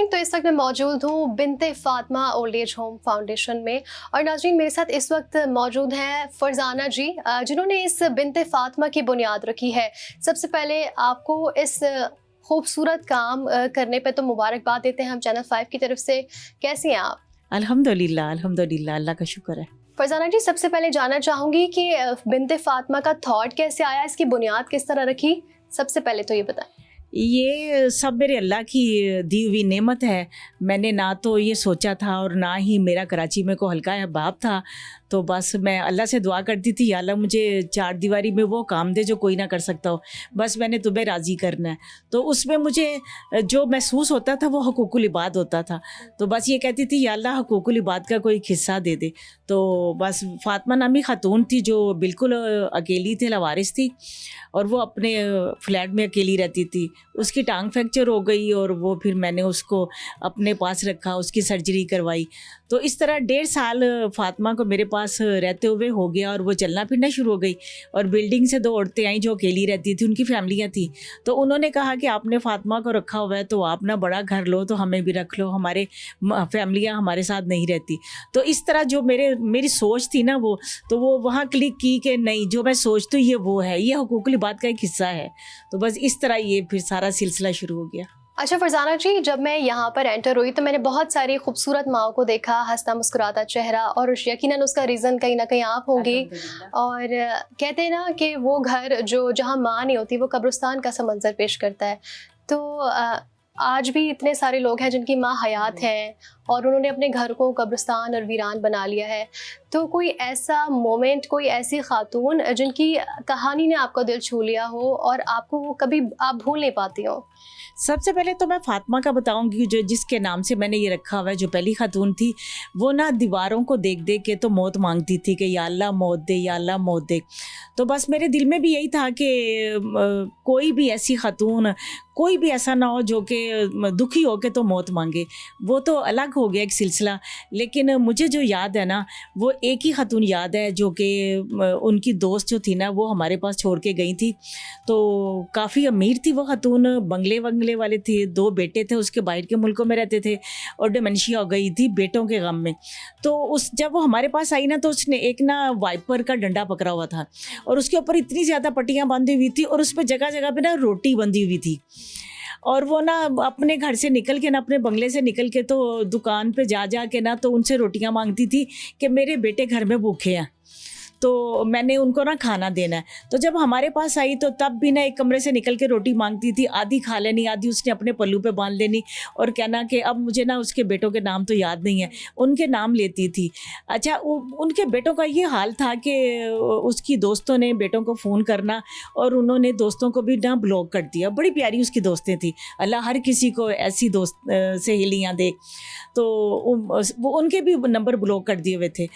नाज़रीन, तो इस वक्त मैं मौजूद हूँ Binte Fatima old age home foundation में। और नाज़रीन, मेरे साथ इस वक्त मौजूद हैं फरजाना जी, जिन्होंने इस बिनते फ़ातिमा की बुनियाद रखी है। सबसे पहले आपको इस खूबसूरत काम करने पे तो मुबारकबाद देते हैं हम चैनल 5 की तरफ से। कैसी हैं आप? अल्हम्दुलिल्लाह अल्हम्दुलिल्लाह, अल्लाह का शुक्र है। फरजाना जी, सबसे पहले जानना चाहूँगी कि बिनते फ़ातिमा का थॉट कैसे आया, इसकी बुनियाद किस तरह रखी? सबसे पहले तो ये बताएं। ये सब मेरे अल्लाह की दी हुई नेमत है। मैंने ना तो ये सोचा था और ना ही मेरा कराची में को हल्का अहबाब था। तो बस मैं अल्लाह से दुआ करती थी, या अल्लाह मुझे चार दीवारी में वो काम दे जो कोई ना कर सकता हो, बस मैंने तुम्हें राज़ी करना है। तो उसमें मुझे जो महसूस होता था वो हकूकुल इबाद होता था। तो बस ये कहती थी, या अल्लाह हकूकुल इबाद का कोई हिस्सा दे दे। तो बस फ़ातिमा नामी ख़ातून थी जो बिल्कुल अकेली थी, लावारिस थी, और वो अपने फ्लैट में अकेली रहती थी। उसकी टांग फ्रैक्चर हो गई और वो फिर मैंने उसको अपने पास रखा, उसकी सर्जरी करवाई। तो इस तरह 1.5 साल फ़ातिमा को मेरे पास रहते हुए हो गया और वो चलना फिरना शुरू हो गई। और बिल्डिंग से 2 औरतें आईं जो अकेली रहती थी, उनकी फैमिलियाँ थी। तो उन्होंने कहा कि आपने फ़ातिमा को रखा हुआ है तो आप ना बड़ा घर लो, तो हमें भी रख लो, हमारे फैमिलियाँ हमारे साथ नहीं रहती। तो इस तरह जो मेरी सोच थी ना, तो वो वहाँ क्लिक की कि नहीं, जो मैं सोचती हूँ ये वो है, ये हुकूकुल बात का एक हिस्सा है। तो बस इस तरह ये फिर सारा सिलसिला शुरू हो गया। अच्छा फरजाना जी, जब मैं यहाँ पर एंटर हुई तो मैंने बहुत सारी खूबसूरत माओं को देखा, हंसता मुस्कुराता चेहरा, और यकीनन उसका रीज़न कहीं ना कहीं आप होंगी। और कहते हैं ना कि वो घर जो जहाँ माँ नहीं होती वो कब्रिस्तान का सा मंजर पेश करता है। तो आज भी इतने सारे लोग हैं जिनकी माँ हयात हैं और उन्होंने अपने घर को कब्रिस्तान और वीरान बना लिया है। तो कोई ऐसा मोमेंट, कोई ऐसी खातून जिनकी कहानी ने आपका दिल छू लिया हो और आपको वो कभी आप भूल नहीं पाती हो? सबसे पहले तो मैं फ़ातिमा का बताऊंगी, जो जिसके नाम से मैंने ये रखा हुआ है। जो पहली खातून थी वो ना दीवारों को देख देख के तो मौत मांगती थी कि या अल्लाह मौत दे, या अल्लाह मौत दे। तो बस मेरे दिल में भी यही था कि कोई भी ऐसी खातून, कोई भी ऐसा ना हो जो कि दुखी हो के तो मौत मांगे। वो तो अलग हो गया एक सिलसिला। लेकिन मुझे जो याद है ना, वो एक ही खातून याद है जो कि उनकी दोस्त जो थी ना, वो हमारे पास छोड़ के गई थी। तो काफ़ी अमीर थी वो खातून, बंगले वाले थे, 2 बेटे थे उसके, बाहर के मुल्कों में रहते थे, और डिमेंशिया हो गई थी बेटों के गम में। तो जब वो हमारे पास आई ना, तो उसने एक ना वाइपर का डंडा पकड़ा हुआ था और उसके ऊपर इतनी ज़्यादा पट्टियाँ बांधी हुई थी और उस पर जगह जगह पे ना रोटी बंधी हुई थी। और वो ना अपने घर से निकल के ना, अपने बंगले से निकल के तो दुकान पे जा जा के ना तो उनसे रोटियां मांगती थी कि मेरे बेटे घर में भूखे हैं, तो मैंने उनको ना खाना देना है। तो जब हमारे पास आई तो तब भी ना एक कमरे से निकल के रोटी मांगती थी, आधी खा लेनी, आधी उसने अपने पल्लू पे बांध लेनी और कहना कि अब मुझे ना उसके बेटों के नाम तो याद नहीं है, उनके नाम लेती थी। अच्छा, उनके बेटों का ये हाल था कि उसकी दोस्तों ने बेटों को फ़ोन करना और उन्होंने दोस्तों को भी ना ब्लॉक कर दिया। बड़ी प्यारी उसकी दोस्तें थी, अल्लाह हर किसी को ऐसी दोस्त सहेलियाँ दे। तो वो उनके भी नंबर ब्लॉक कर दिए हुए थे।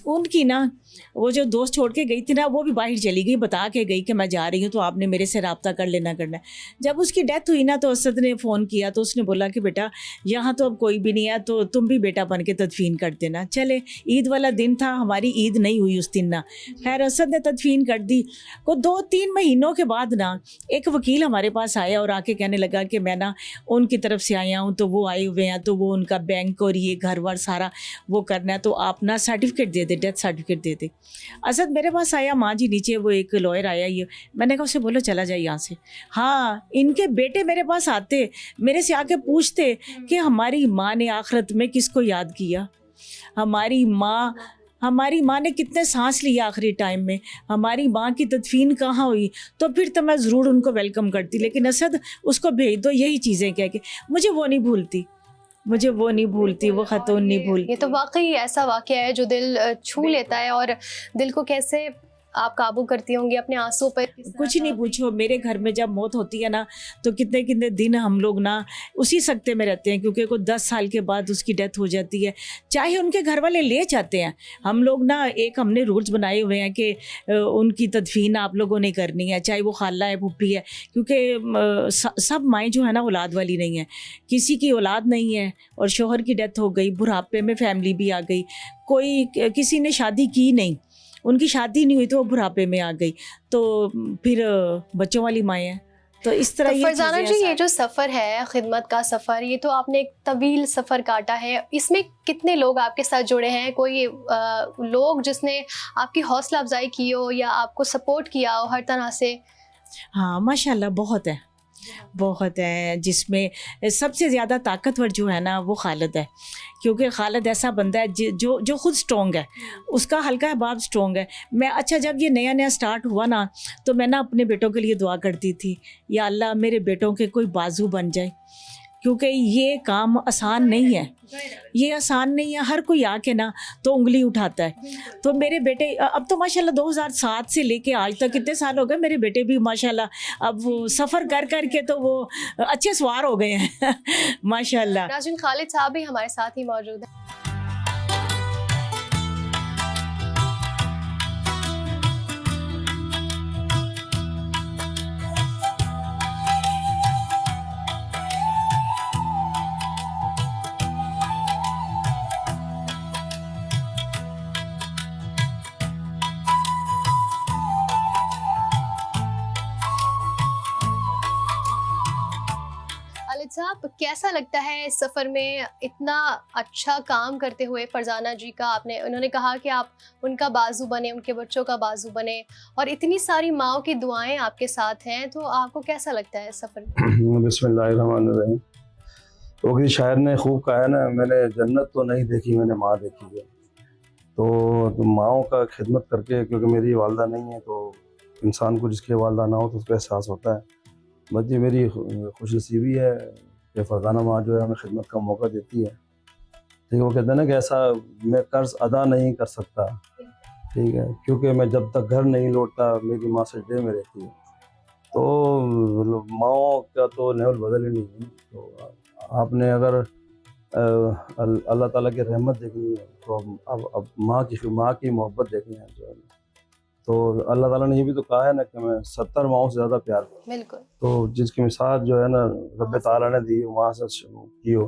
उनकी ना वो जो दोस्त छोड़ के गई थी ना, वो भी बाहर चली गई, बता के गई कि मैं जा रही हूँ, तो आपने मेरे से रब्ता कर लेना करना है। जब उसकी डेथ हुई ना, तो असद ने फ़ोन किया तो उसने बोला कि बेटा यहाँ तो अब कोई भी नहीं है, तो तुम भी बेटा बन के तदफीन कर देना। चले, ईद वाला दिन था, हमारी ईद नहीं हुई उस दिन ना। खैर असद ने तदफीन कर दी। को 2-3 महीनों के बाद ना एक वकील हमारे पास आया और आके कहने लगा कि मैं ना उनकी तरफ से आया हूँ, तो वो आए हुए हैं, तो वो उनका बैंक और ये घर वर सारा वो करना है, तो आप ना सर्टिफिकेट दे दे, डेथ सर्टिफिकेट दे दे। असद मेरे पास आया, माँ जी नीचे वो एक लॉयर आया, ये मैंने कहा उसे बोलो चला जाए यहाँ से। हाँ, इनके बेटे मेरे पास आते, मेरे से आके पूछते कि हमारी माँ ने आखिरत में किसको याद किया, हमारी माँ ने कितने सांस लिए आखिरी टाइम में, हमारी माँ की तदफीन कहाँ हुई, तो फिर तो मैं ज़रूर उनको वेलकम करती। लेकिन असद उसको भेज दो, यही चीज़ें कह के मुझे वो नहीं भूलती, वो खातून नहीं भूलती। ये तो वाकई ऐसा वाकया है जो दिल छू लेता है। और दिल को कैसे आप काबू करती होंगी अपने आंसू पर? कुछ नहीं पूछो, मेरे घर में जब मौत होती है ना, तो कितने कितने दिन हम लोग ना उसी सकते में रहते हैं, क्योंकि कोई 10 साल के बाद उसकी डेथ हो जाती है, चाहे उनके घर वाले ले जाते हैं। हम लोग ना हमने रूल्स बनाए हुए हैं कि उनकी तदफीन आप लोगों ने करनी है, चाहे वो खाला है, फूफी है, क्योंकि सब माएँ जो है ना औलाद वाली नहीं है। किसी की औलाद नहीं है और शोहर की डेथ हो गई, बुढ़ापे में फैमिली भी आ गई, कोई किसी ने शादी की नहीं, उनकी शादी नहीं हुई तो वो बुढ़ापे में आ गई, तो फिर बच्चों वाली माएँ हैं। तो इस तरह तो ये फरजाना चीज़ें जी, ये आसान- जो सफ़र है, खिदमत का सफ़र, ये तो आपने एक तवील सफ़र काटा है। इसमें कितने लोग आपके साथ जुड़े हैं? कोई लोग जिसने आपकी हौसला अफजाई की हो या आपको सपोर्ट किया हो हर तरह से? हाँ माशाल्लाह बहुत है, जिसमें सबसे ज़्यादा ताकतवर जो है ना वो खालिद है, क्योंकि खालिद ऐसा बंदा है जो खुद स्ट्रॉन्ग है, उसका हल्का है बाप स्ट्रॉन्ग है। मैं अच्छा जब ये नया नया स्टार्ट हुआ ना, तो मैं ना अपने बेटों के लिए दुआ करती थी, या अल्लाह मेरे बेटों के कोई बाजू बन जाए, क्योंकि ये काम आसान नहीं है, ये आसान नहीं है। हर कोई आके ना तो उंगली उठाता है। तो मेरे बेटे अब तो माशाल्लाह 2007 से लेके आज तक कितने साल हो गए, मेरे बेटे भी माशाल्लाह अब वो सफ़र कर कर के तो वो अच्छे सवार हो गए हैं माशाल्लाह। नाज़रीन, खालिद साहब भी हमारे साथ ही मौजूद हैं। खालिद साहब, कैसा लगता है इस सफ़र में इतना अच्छा काम करते हुए फरजाना जी का? उन्होंने कहा कि आप उनका बाजू बने, उनके बच्चों का बाजू बने, और इतनी सारी माँओं की दुआएं आपके साथ हैं, तो आपको कैसा लगता है इस सफ़र में? बिस्मिल्लाहिर्रहमानिर्रहीम। तो किसी शायर ने खूब कहा है ना, मैंने जन्नत तो नहीं देखी, मैंने माँ देखी है। तो माँओं का खिदमत करके, क्योंकि मेरी वालदा नहीं है, तो इंसान को जिसकी वालदा ना हो तो उसका एहसास होता है। बस ये मेरी खुशनसीबी है कि फरजाना माँ जो है हमें खिदमत का मौका देती है। ठीक है, वो कहते हैं ना कि ऐसा मैं कर्ज अदा नहीं कर सकता, ठीक है, क्योंकि मैं जब तक घर नहीं लौटता मेरी माँ सजदे में रहती है। तो मतलब माँओं का तो लेवल बदल ही नहीं है। तो आपने अगर अल्लाह ताला की रहमत देखनी है, तो अब माँ की मोहब्बत देखनी है जो है। तो अल्लाह ताला ने ये भी तो कहा है ना कि मैं 70 माओं से ज़्यादा प्यार करता हूँ। बिल्कुल। तो जिसकी मिसाल जो है ना रब्बे ताला ने दी, वहाँ से की हो,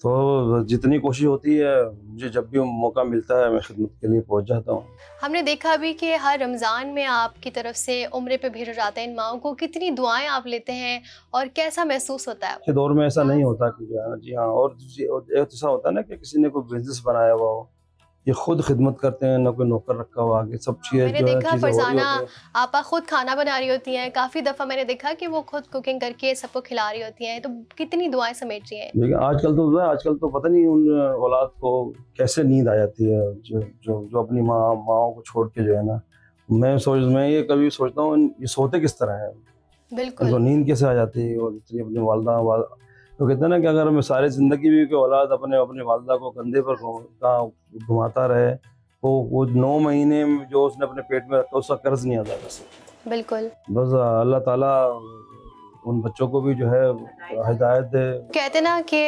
तो जितनी कोशिश होती है, मुझे जब भी मौका मिलता है मैं खिदमत के लिए पहुँच जाता हूँ। हमने देखा भी कि हर रमज़ान में आपकी तरफ से उम्रे पे भेजा जाता है इन माँओं को। कितनी दुआएं आप लेते हैं और कैसा महसूस होता है आपको? के दौर में ऐसा नहीं होता कि जो है ना, जी हाँ, और एक ऐसा होता है ना कि किसी ने कोई बिजनेस बनाया हुआ हो, ये खुद खिदमत करते हैं, ना कोई नौकर रखा हुआ, आगे सब चीज़ें मैंने जो है देखा चीज़ें हो रही फरजाना होती हैं। आपा खुद खाना बना रही होती हैं। काफ़ी दफ़ा मैंने देखा कि वो खुद कुकिंग करके सबको खिला रही होती हैं। तो कितनी दुआएं समेट रही हैं। लेकिन आजकल तो पता नहीं उन औलाद को कैसे नींद आ जाती है, जो अपनी माँओं को छोड़ के जो है ना, मैं ये कभी सोचता हूँ ये सोते किस तरह है, बिल्कुल। इनको नींद कैसे आ जाती है, और इतनी अपनी तो कहते हैं ना कि अगर मैं सारी ज़िंदगी भी कोई औलाद अपने वालदा को कंधे पर घुमाता रहे, तो वो 9 महीने में जो उसने अपने पेट में रखा उसका कर्ज नहीं अदा कर सकता। बिल्कुल। बस अल्लाह ताला उन बच्चों को भी जो है हिदायत दे। कहते ना कि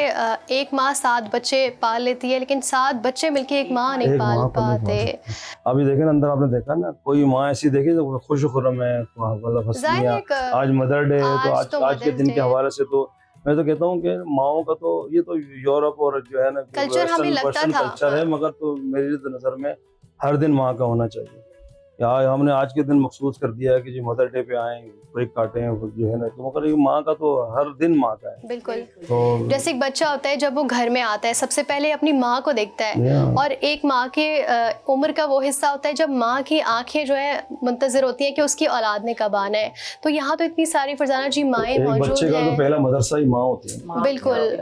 एक माँ 7 बच्चे पाल लेती है, लेकिन 7 बच्चे मिलके एक माँ नहीं एक पाल माँ को नहीं पाते। पाल सकते। अभी देखे ना, अंदर आपने देखा ना, कोई माँ ऐसी देखी जो खुश खुर्रम है, मतलब हंस जाहिर लिया, है कि आज मदर डे है, तो आज के मदर्स दिन के डे हवाले से तो मैं तो कहता हूँ कि माँओं का तो ये तो यूरोप और जो है ना कल्चर हमें लगता वेस्टर्न था। कल्चर है, हाँ। मगर तो मेरी नज़र में हर दिन माँ का होना चाहिए। यार हमने आज के दिन मखसूस कर दिया है कि जी मदर डे पे आए, केक काटें, जो है ना, तो मगर ये माँ का तो हर दिन माँ का है। बिल्कुल। तो जैसे एक बच्चा होता है, जब वो घर में आता है सबसे पहले अपनी माँ को देखता है, और एक माँ के उम्र का वो हिस्सा होता है जब माँ की आंखें जो है मुंतज़िर होती हैं कि उसकी औलाद ने कब आना है। तो यहाँ तो इतनी सारी फरजाना जी माएँ एक मौजूद बच्चे का तो हैं। पहला मदरसा ही माँ होती है। बिल्कुल,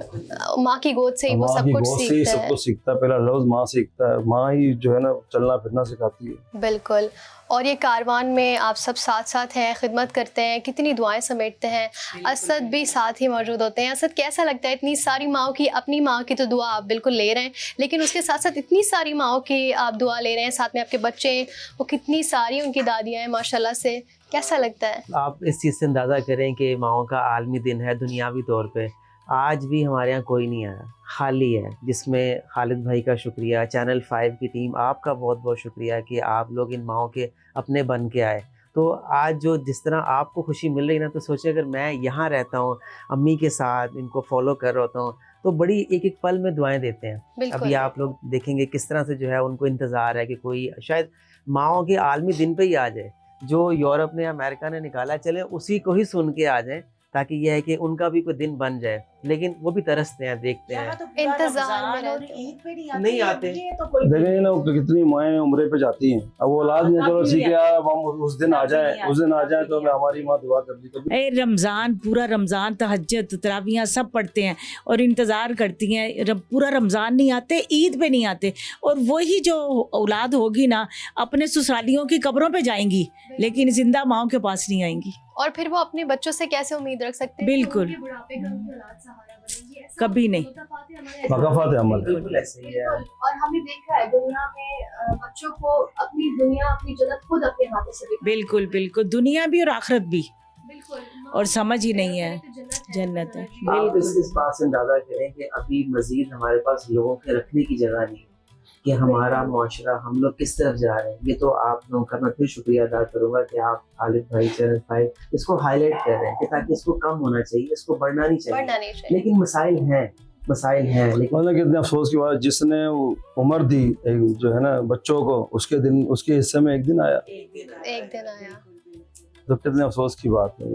माँ की गोद से ही वो माँ सब की कुछ गोद से ही सीखता सब है। कुछ सीखता है, पहला लफ्ज़ माँ सीखता है, माँ ही जो है ना चलना फिरना सिखाती है। बिल्कुल। और ये कारवान में आप सब साथ साथ हैं, खिदमत करते हैं, कितनी दुआएं समेटते हैं। असद भी साथ ही मौजूद होते हैं। असद, कैसा लगता है इतनी सारी माँओं की? अपनी माँ की तो दुआ आप बिल्कुल ले रहे हैं, लेकिन उसके साथ साथ इतनी सारी माँओं की आप दुआ ले रहे हैं, साथ में आपके बच्चे, वो कितनी सारी उनकी दादियाँ हैं माशाल्लाह से। कैसा लगता है? आप इस चीज़ से अंदाज़ा करें कि माँओं का आलमी दिन है दुनियावी तौर पे, आज भी हमारे यहाँ कोई नहीं आया, खाली है, जिसमें खालिद भाई का शुक्रिया, चैनल 5 की टीम, आपका बहुत बहुत शुक्रिया कि आप लोग इन माँओं के अपने बन के आए। तो आज जो जिस तरह आपको खुशी मिल रही है ना, तो सोचिए अगर मैं यहाँ रहता हूँ अम्मी के साथ, इनको फॉलो कर रहा होता हूँ, तो बड़ी एक एक पल में दुआएं देते हैं। बिल्कुल। अभी आप लोग देखेंगे किस तरह से जो है उनको इंतज़ार है कि कोई शायद माँओं के आलमी दिन पे ही आ जाए। जो यूरोप ने अमेरिका ने निकाला, चले उसी को ही सुन के आ जाएं, ताकि यह है कि उनका भी कोई दिन बन जाए। लेकिन वो भी तरसते हैं, देखते हैं। इंतजार में रहते हैं। ईद पे नहीं आते। ये तो कोई देखेंगे ना कितनी माएँ उम्रे पे जाती हैं, अब वो औलाद नहीं है, चलो ठीक है यार हम उस दिन आ जाएं, उस दिन आ जाएं तो हमारी माँ दुआ कर दी कभी। ए, रमज़ान, पूरा रमज़ान तहज्जुद तरावियाँ सब पढ़ते हैं और इंतज़ार करती हैं। पूरा रमज़ान नहीं आते, ईद पे नहीं आते। और वही जो औलाद होगी ना, अपने ससुरालियों की कब्रों पे जाएंगी, लेकिन जिंदा माओ के पास नहीं आएंगी। और फिर वो अपने बच्चों से कैसे उम्मीद रख सकते हैं कि बिल्कुल। उनके बुढ़ापे का उनकी औलाद सहारा बनेगी? ऐसा कभी नहीं। मकाफात अमल है। बिल्कुल ऐसे ही है। और हमने देखा है दुनिया में बच्चों को अपनी दुनिया, अपनी जन्नत खुद अपने हाथों से दिखाई। बिल्कुल बिल्कुल, दुनिया भी और आखिरत भी। बिल्कुल। और समझ ही नहीं है, जन्नत है। आप इस बात से अंदाजा करें कि अभी मजीद हमारे पास लोगों के रखने की जगह नहीं है, कि हमारा मुआशरा, हम लोग किस तरफ जा रहे हैं। ये तो आप लोगों का मैं फिर शुक्रिया अदा करूंगा कि आप खालिद भाई, चैनल 5 इसको हाईलाइट कर रहे हैं, कि ताकि इसको कम होना चाहिए, इसको बढ़ना नहीं चाहिए। बढ़ना नहीं चाहिए। लेकिन मसाइल हैं, लेकिन मतलब कितने अफसोस की बात, जिसने वो उम्र दी जो है ना बच्चों को, उसके दिन, उसके हिस्से में एक दिन आया, एक दिन आया। तो कितने अफसोस की बात है।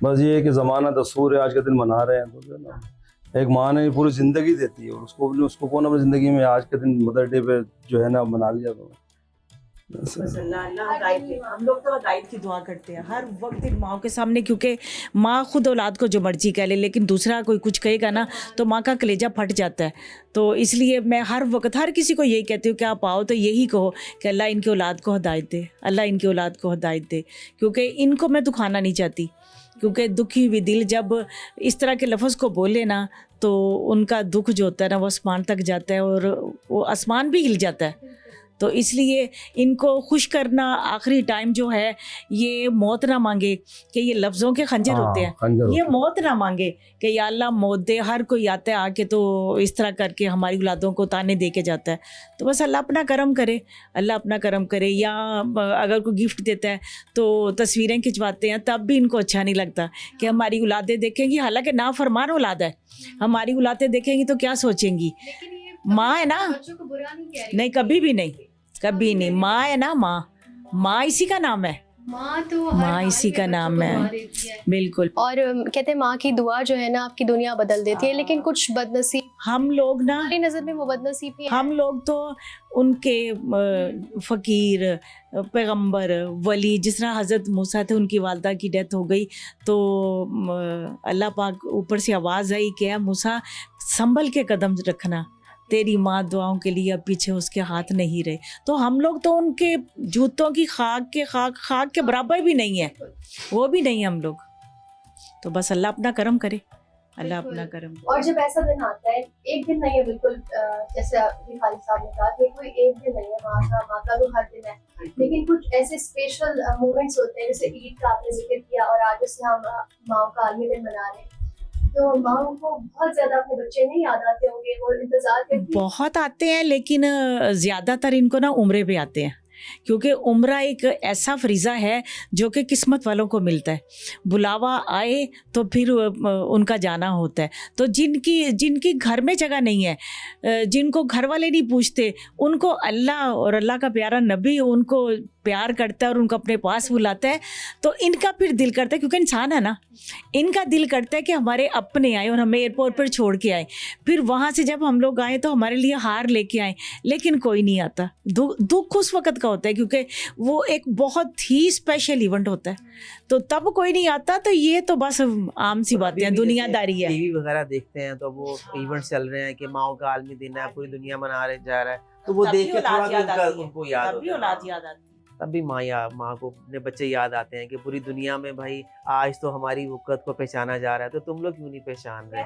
बस ये है कि ज़माना दस्तूर है, आज का दिन मना रहे हैं, तो जो है ना एक माँ ने पूरी ज़िंदगी देती है, और उसको कौन अपनी ज़िंदगी में आज के दिन मदर डे पे जो है ना मना लिया। तो बस अल्लाह हिदायत दे। हम लोग तो हिदायत की दुआ करते हैं हर वक्त इन माओ के सामने, क्योंकि माँ खुद औलाद को जो मर्जी कह ले, लेकिन दूसरा कोई कुछ कहेगा ना तो माँ का कलेजा फट जाता है। तो इसलिए मैं हर वक्त हर किसी को यही कहती हूँ कि आप आओ तो यही कहो कि अल्लाह इनकी औलाद को हिदायत दे, अल्लाह इनकी औलाद को हिदायत दे, क्योंकि इनको मैं दुखाना नहीं चाहती। क्योंकि दुखी हुई दिल जब इस तरह के लफ्ज़ को बोले ना, तो उनका दुख जो होता है ना वो आसमान तक जाता है, और वो आसमान भी हिल जाता है। तो इसलिए इनको खुश करना, आखिरी टाइम जो है, ये मौत ना मांगे कि ये लफ्ज़ों के खंजर होते हैं, ये मौत ना मांगे कि या अल्लाह मौत दे। हर कोई आता है आके तो इस तरह करके हमारी औलादों को ताने दे के जाता है। तो बस अल्लाह अपना करम करे, अल्लाह अपना करम करे। या अगर कोई गिफ्ट देता है तो तस्वीरें खिंचवाते हैं, तब भी इनको अच्छा नहीं लगता कि हमारी औलादें देखेंगी, हालांकि नाफरमान औलाद है, हमारी औलादें देखेंगी तो क्या सोचेंगी। माँ है ना, बच्चों को बुरा नहीं कह रही। नहीं कभी भी नहीं, कभी नहीं। माँ है ना, माँ इसी का नाम है, माँ तो माँ इसी का नाम है। बिल्कुल। और कहते हैं माँ की दुआ जो है ना आपकी दुनिया बदल देती है। लेकिन कुछ बदनसीब हम लोग ना, हमारी नज़र में वो बदनसीब ही है। हम लोग तो उनके फ़कीर, पैगंबर, वली, जिस तरह हज़रत मूसा थे, उनकी वालदा की डेथ हो गई तो अल्लाह पाक ऊपर से आवाज़ आई कि मूसा संभल के कदम रखना, तेरी माँ दुआओं के लिए अब पीछे उसके हाथ नहीं रहे। तो हम लोग तो उनके जूतों की खाक के बराबर भी नहीं है, वो भी नहीं हम लोग। तो बस अल्लाह अपना करम करे, अल्लाह अपना करम। और जब ऐसा दिन आता है, एक दिन नहीं है बिल्कुल, जैसे अभी खालिद साहब ने कहा कि कोई एक दिन नहीं है, माँ का तो हर दिन है। लेकिन कुछ ऐसे स्पेशल मोमेंट्स होते हैं, जैसे ईद का आपने जिक्र किया, और आज जैसे हम माँ का आलमी दिन मना रहे हैं, तो माँ को बहुत ज्यादा अपने बच्चे नहीं याद आते होंगे, वो इंतजार करती हैं। बहुत आते हैं, लेकिन ज़्यादातर इनको ना उम्रे पे आते हैं, क्योंकि उम्रा एक ऐसा फरीज़ा है जो कि किस्मत वालों को मिलता है। बुलावा आए तो फिर उनका जाना होता है। तो जिनकी घर में जगह नहीं है, जिनको घर वाले नहीं पूछते, उनको अल्लाह और अल्लाह का प्यारा नबी उनको प्यार करता है और उनको अपने पास बुलाता है। तो इनका फिर दिल करता है, क्योंकि इंसान है ना, इनका दिल करता है कि हमारे अपने आए और हमें एयरपोर्ट पर छोड़ के आए। फिर वहाँ से जब हम लोग आए तो हमारे लिए हार लेके आए, लेकिन कोई नहीं आता। दुख उस वक़्त का होता है, क्योंकि वो एक बहुत ही स्पेशल इवेंट होता है, तो तब कोई नहीं आता। तो ये तो बस आम सी बातें हैं, दुनियादारी है। टीवी वगैरह देखते हैं तो वो इवेंट चल रहे हैं कि माओ का आलमी दिन है, पूरी दुनिया मना रहे जा रहा है, तो वो देख के थोड़ा उनको याद होता है। तब भी माँ को अपने बच्चे याद आते हैं कि पूरी दुनिया में भाई आज तो हमारी वक़्त को पहचाना जा रहा है, तो तुम लोग क्यों नहीं पहचान रहे।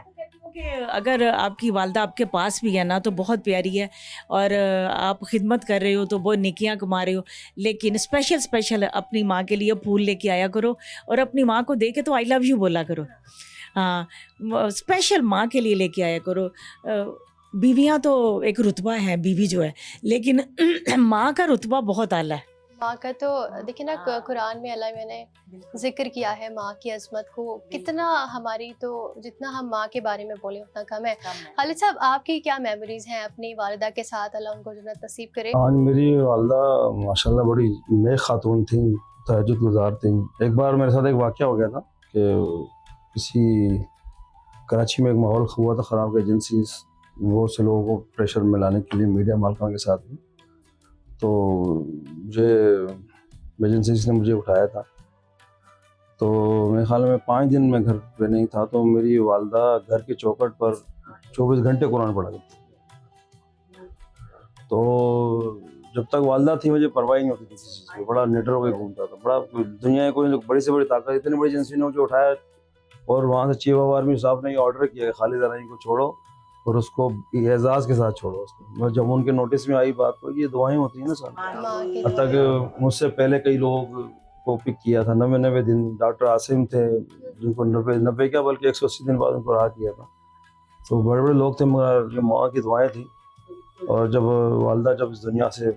कि अगर आपकी वालदा आपके पास भी है ना तो बहुत प्यारी है, और आप खिदमत कर रहे हो तो बहुत नेकियां कमा रहे हो। लेकिन स्पेशल अपनी माँ के लिए फूल लेके आया करो, और अपनी माँ को देखे तो आई लव यू बोला करो। हाँ, स्पेशल माँ के लिए लेके आया करो। बीवियाँ तो एक रुतबा है, बीवी जो है, लेकिन माँ का रुतबा बहुत आला है। माँ का तो देखिए ना, कुरान में अल्लाह मैंने जिक्र किया है माँ की अजमत को, कितना हमारी तो जितना हम माँ के बारे में बोले उतना कम है। खालिद साहब, आपकी क्या मेमोरीज हैं अपनी वालिदा के साथ, अल्लाह उनको जन्नत नसीब करे। हाँ, मेरी वालदा माशाल्लाह बड़ी नेक खातून थी, तहज्जुद गुजार थी। एक बार मेरे साथ एक वाक़या हो गया था कि किसी कराची में एक माहौल हुआ था ख़राब, के एजेंसीज वो से लोगों को प्रेशर में लाने के लिए मीडिया मालकान के साथ में, तो मुझे एजेंसीज ने मुझे उठाया था। तो मेरे ख्याल में 5 दिन में घर पे नहीं था, तो मेरी वालदा घर की चौखट पर 24 घंटे कुरान पढ़ा करती थी। तो जब तक वालदा थी मुझे परवाह नहीं होती थी किसी चीज़ की, बड़ा निडर होकर घूमता था। बड़ा दुनिया में कोई बड़ी से बड़ी ताकत, इतनी बड़ी एजेंसी ने मुझे उठाया और वहाँ से चीफ ऑफ आर्मी साहब ने ये ऑर्डर किया कि खालिद रानी को छोड़ो और उसको एजाज़ के साथ छोड़ो उसको। जब उनके नोटिस में आई बात, तो ये दुआएं होती हैं ना सर। माँ की अब तक मुझसे पहले कई लोग को पिक किया था, 90 दिन। डॉक्टर आसिम थे जिनको 90 क्या बल्कि 180 दिन बाद उनको रहा किया था। तो बड़े बड़े लोग थे, मगर ये माँ की दुआएं थी। और जब वालदा जब इस दुनिया से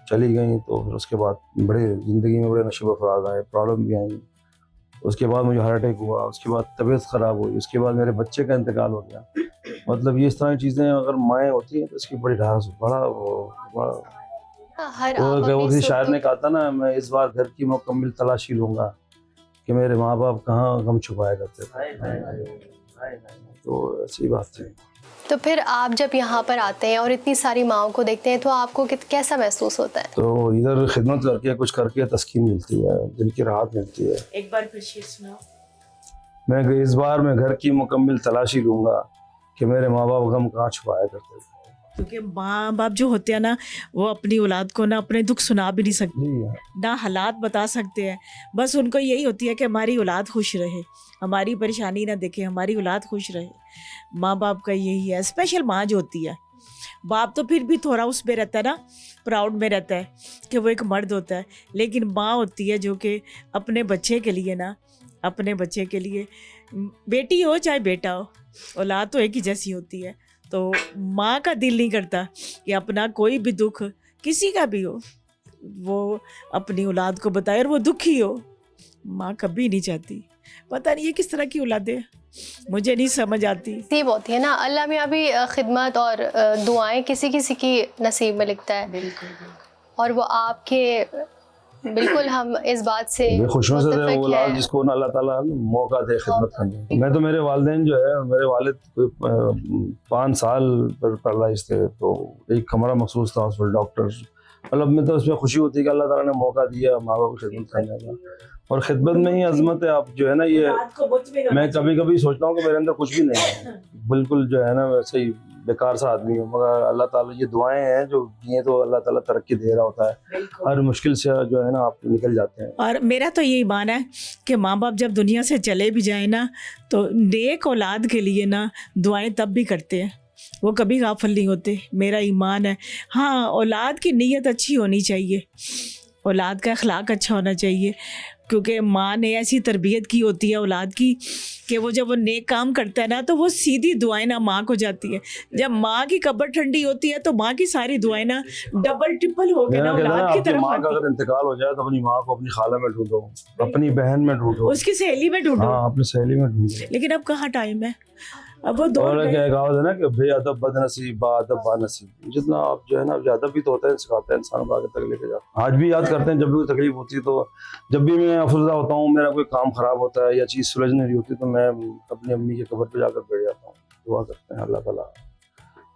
चली गई, तो फिर उसके बाद बड़े ज़िंदगी में बड़े नशीब अफराज आए, प्रॉब्लम भी आई। उसके बाद मुझे हार्ट अटैक हुआ, उसके बाद तबीयत ख़राब हुई, उसके बाद मेरे बच्चे का इंतकाल हो गया। मतलब ये इस तरह की चीज़ें अगर माएँ होती हैं तो इसकी बड़ी ढास बड़ा हर वो आप अपनी किसी शायर सुख ने कहा था ना, मैं इस बार घर की मुकम्मल तलाशी लूँगा कि मेरे माँ बाप कहाँ गम छुपाया करते थे। तो ऐसी बात थी। तो फिर आप जब यहाँ पर आते हैं और इतनी सारी माँओं को देखते हैं, तो आपको कैसा महसूस होता है? तो इधर खिदमत करके कुछ करके तस्कीन मिलती है, दिल की राहत मिलती है। एक बार फिर शेर सुनाओ। मैं इस बार मैं घर की मुकम्मल तलाशी लूँगा कि मेरे माँ बाप गम कहाँ छुपाया करते थे। क्योंकि माँ बाप जो होते हैं ना, वो अपनी औलाद को ना अपने दुख सुना भी नहीं सकते, जी हाँ। ना हालात बता सकते हैं। बस उनको यही होती है कि हमारी औलाद खुश रहे, हमारी परेशानी ना देखे, हमारी औलाद खुश रहे। माँ बाप का यही है। स्पेशल माँ जो होती है, बाप तो फिर भी थोड़ा उसमें रहता है ना, प्राउड में रहता है कि वो एक मर्द होता है, लेकिन माँ होती है जो कि अपने बच्चे के लिए ना, अपने बच्चे के लिए, बेटी हो चाहे बेटा हो, औलाद तो एक ही जैसी होती है। तो माँ का दिल नहीं करता कि अपना कोई भी दुख किसी का भी हो वो अपनी औलाद को बताए और वो दुखी हो। माँ कभी नहीं चाहती। पता नहीं ये किस तरह की औलादें हैं, मुझे नहीं समझ आती। नसीब होती है ना, अल्लाह में अभी खिदमत और दुआएं किसी किसी की नसीब में लिखता है, और वो आपके बिल्कुल हम इस बात से ये खुशियों से मुत्तफिक औलाद हैं। जिसको ना अल्लाह ताला मौका दे खिदमत करने का। मैं तो मेरे वालिदैन जो है, मेरे वालिद 5 साल पर पैरालाइज थे, तो एक कमरा मखसूस था हॉस्पिटल, डॉक्टर, मतलब मैं तो उसमें खुशी होती है कि अल्लाह ताला ने मौका दिया माँ बाप की खिदमत करने का। और खिदमत में ही अजमत है। आप जो है ना, ये मैं कभी कभी सोचता हूँ कि मेरे अंदर कुछ भी नहीं है, बिल्कुल जो है ना वैसे ही बेकार सा आदमी हूँ, मगर अल्लाह ताला ये दुआएं हैं जो दिए, तो अल्लाह ताला तरक्की दे रहा होता है। हर मुश्किल से जो है ना आप निकल जाते हैं। और मेरा तो यही मान है कि माँ बाप जब दुनिया से चले भी जाए ना, तो नेक औलाद के लिए ना दुआएं तब भी करते हैं, वो कभी गाफिल नहीं होते। मेरा ईमान है। हाँ, औलाद की नीयत अच्छी होनी चाहिए, औलाद का अखलाक अच्छा होना चाहिए, क्योंकि माँ ने ऐसी तरबियत की होती है औलाद की कि वो जब वो नेक काम करता है ना, तो वो सीधी दुआएं ना माँ को जाती है। जब माँ की कब्र ठंडी होती है तो माँ की सारी दुआएं ना डबल ट्रिपल हो गए ना औलाद की तरफ माँ का आती अगर इंतकाल हो जाए तो अपनी माँ को अपनी खाला में ढूंढो, अपनी बहन में ढूंढो, उसकी सहेली में ढूंढो। हाँ, अपनी सहेली में ढूंढो। लेकिन अब कहाँ टाइम है, अब वो दौड़ और गए। क्या कहावत है ना कि बेअदब बदनसीब बाअदब बानसीब। जितना आप जो है ना अदब भी तो होता है, सिखाता है इंसान को आगे तक लेके जाता है। आज भी याद करते हैं, जब भी कोई तकलीफ होती है, तो जब भी मैं अफसरदा होता हूँ, मेरा कोई काम खराब होता है या चीज़ सुलझ नहीं रही होती, तो मैं अपनी अम्मी के कब्र पे जाकर बैठ जाता हूँ, दुआ करते हैं अल्लाह ताला।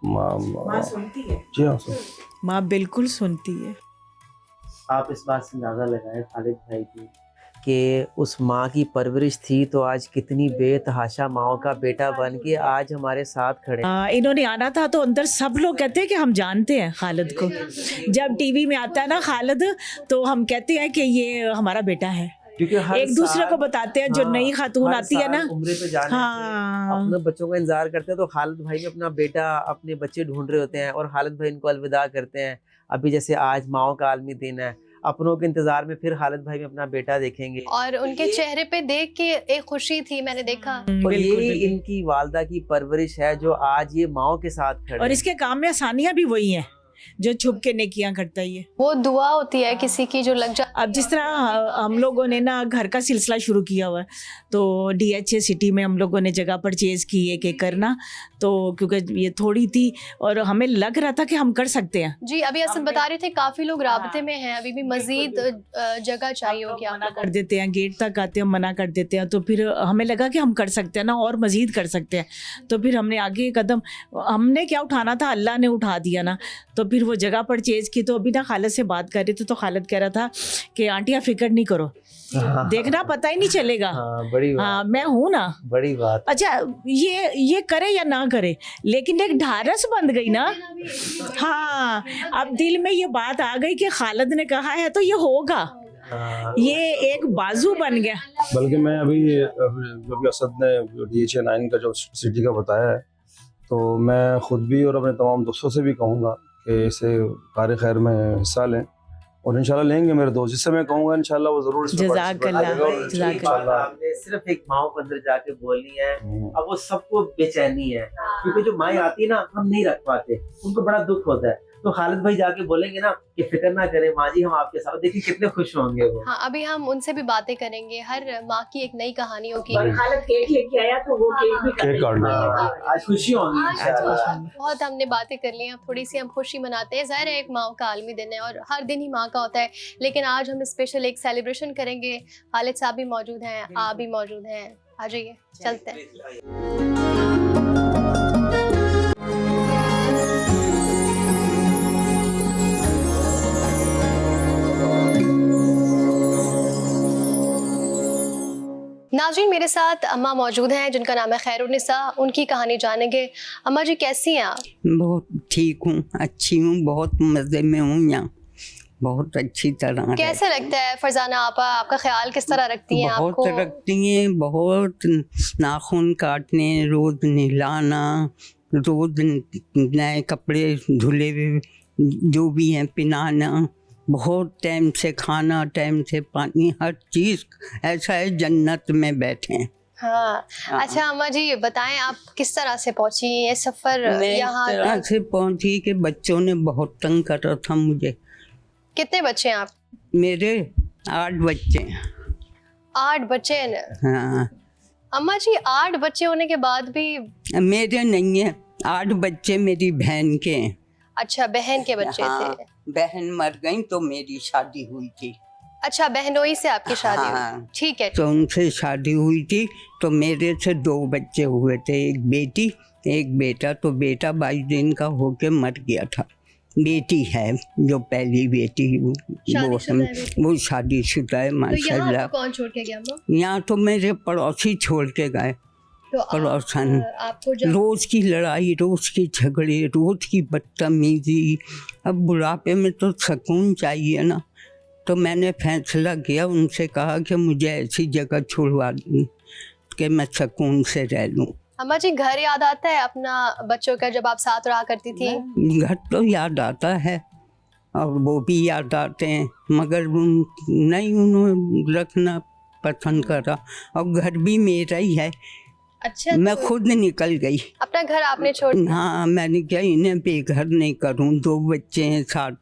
माँ सुनती है। जी हाँ, माँ बिल्कुल सुनती है। आप इस बात से अंदाज़ा लगाएं खालिद भाई की कि उस माँ की परवरिश थी, तो आज कितनी बेतहाशा माँओं का बेटा बन के आज हमारे साथ खड़े। इन्होंने आना था तो अंदर सब लोग कहते हैं कि हम जानते हैं खालिद को। जब टीवी में आता है ना खालिद, तो हम कहते हैं कि ये हमारा बेटा है, क्योंकि हर एक दूसरे साल- को बताते हैं। जो हाँ, नई खातून हर आती है ना, साल उम्रे पे जाने हाँ, अपने बच्चों का इंतजार करते हैं, तो खालिद भाई भी अपना बेटा, अपने बच्चे ढूंढ रहे होते हैं और खालिद भाई इनको अलविदा करते हैं। अभी जैसे आज माओ का आलमी दिन है, अपनों के इंतजार में फिर खालिद भाई भी अपना बेटा देखेंगे, और उनके चेहरे पे देख के एक खुशी थी, मैंने देखा। और बिल्कुल, ये बिल्कुल। इनकी वालदा की परवरिश है जो आज ये माओ के साथ खड़े और हैं। इसके काम में आसानियां भी वही हैं। जो छुप के नेकियां करता ही है। वो दुआ होती है किसी की जो लग जा। अब जिस तरह हम लोगों ने ना घर का सिलसिला शुरू किया हुआ है, तो DHA सिटी में हम लोगों ने जगह परचेज़ की एक एकड़ ना, तो क्योंकि ये थोड़ी थी और हमें लग रहा था कि हम कर सकते हैं। जी अभी असद बता रहे थे काफ़ी लोग राब्ते में हैं, अभी भी मज़ीद जगह चाहिए होगी। मना कर देते हैं, गेट तक आते हैं मना कर देते हैं, तो फिर हमें लगा कि हम कर सकते हैं ना और मज़ीद कर सकते हैं। तो फिर हमने आगे कदम, हमने क्या उठाना था अल्लाह ने उठा दिया ना। तो फिर वो जगह परचेज़ की, तो अभी ना खालिद से बात कर रहे थे, तो खालिद कह रहा था कि आंटी आप फिक्र नहीं करो, देखना पता ही नहीं चलेगा। बड़ी बात। हाँ मैं हूँ ना। बड़ी बात। अच्छा ये करे या ना करे, लेकिन एक ढारस बन गई ना। हाँ अब दिल में ये बात आ गई कि खालिद ने कहा है तो ये होगा, ये एक बाजू बन गया। बल्कि मैं अभी जब असद ने DHA 9 का जो सिटी का बताया है, तो मैं खुद भी और अपने तमाम दोस्तों से भी कहूँगा कि इसे कार खैर में हिस्सा लें, और इंशाल्लाह लेंगे मेरे दोस्त, जिससे मैं कहूँगा इंशाल्लाह वो जरूर इसमें जज़ाकल्लाह, participate करेगा और जज़ाकल्लाह। आपने सिर्फ एक माँ को अंदर जाके बोलनी है, अब वो सबको बेचैनी है, क्योंकि जो माएँ आती है ना हम नहीं रख पाते, उनको बड़ा दुख होता है। तो खालिद भाई जाके बोलेंगे ना कि फिक्र ना करें माँ जी हम आपके साथ, देखिए कितने खुश होंगे वो। हाँ अभी हम उनसे भी बातें करेंगे, हर माँ की एक नई कहानी होगी। खालिद केक लेके आया तो वो केक भी केक काट लेंगे। आज खुशी होंगी इंशाल्लाह। बहुत हमने बातें कर ली हैं, अब थोड़ी सी हम खुशी मनाते हैं। ज़ाहिर है एक माँ का आलमी दिन है और हर दिन ही माँ का होता है, लेकिन आज हम स्पेशल एक सेलिब्रेशन करेंगे। खालिद साहब भी मौजूद हैं, आप भी मौजूद हैं, आ जाइए चलते हैं। नाज़रीन मेरे साथ अम्मा मौजूद हैं जिनका नाम है खैरुन्निसा, उनकी कहानी जानेंगे। अम्मा जी कैसी हैं आप? बहुत ठीक हूँ, अच्छी हूँ, बहुत मज़े में हूँ यहाँ, बहुत अच्छी तरह। कैसे लगता है फरजाना आपा, आपका ख्याल किस तरह रखती हैं बहुत आपको? रखती हैं, बहुत नाखून काटने, रोज़ नहलाना, रोज़ नए कपड़े धुले हुए जो भी हैं पहनाना, बहुत टाइम से खाना, टाइम से पानी, हर चीज़ ऐसा है जन्नत में बैठे हैं। हाँ अच्छा अम्मा जी बताएं आप किस तरह से पहुंची ये सफ़र मैं इस यहाँ? तरह से पहुंची कि बच्चों ने बहुत तंग करा था मुझे। कितने बच्चे हैं आप? मेरे 8 बच्चे हैं। 8 बच्चे हैं? हाँ अम्मा जी 8 बच्चे होने के बाद भी? मेरे नहीं है, 8 बच्चे मेरी बहन के हैं। अच्छा बहन के बच्चे हाँ, थे। बहन मर गई तो मेरी शादी हुई थी। अच्छा बहनोई से आपकी शादी हाँ। हुई, ठीक है। तो उनसे शादी हुई थी, तो मेरे से 2 बच्चे हुए थे, एक बेटी एक बेटा। तो बेटा 22 दिन का होके मर गया था। बेटी है जो पहली बेटी, वो शादीशुदा है तो यहाँ माशाल्लाह। आपको कौन छोड़ के गया अम्मा? यहाँ तो मेरे पड़ोसी छोड़ के गए। तो पड़ोसन आपको जब रोज की लड़ाई, रोज की झगड़े, रोज की बदतमीजी। अब बुढ़ापे में तो सुकून चाहिए ना, तो मैंने फैसला किया, उनसे कहा कि मुझे ऐसी जगह छुड़वा दूँ कि मैं सुकून से रह लूँ। अम्मा जी घर याद आता है अपना बच्चों का जब आप साथ रहा करती थी? घर तो याद आता है और वो भी याद आते हैं, मगर नहीं उन्होंने रखना पसंद करा, और घर भी मेरा ही है। अच्छा मैं खुद निकल गई। अपना घर आपने छोड़ दिया? हाँ मैंने क्या इन्हें बेघर नहीं करूँ, 2 बच्चे हैं साथ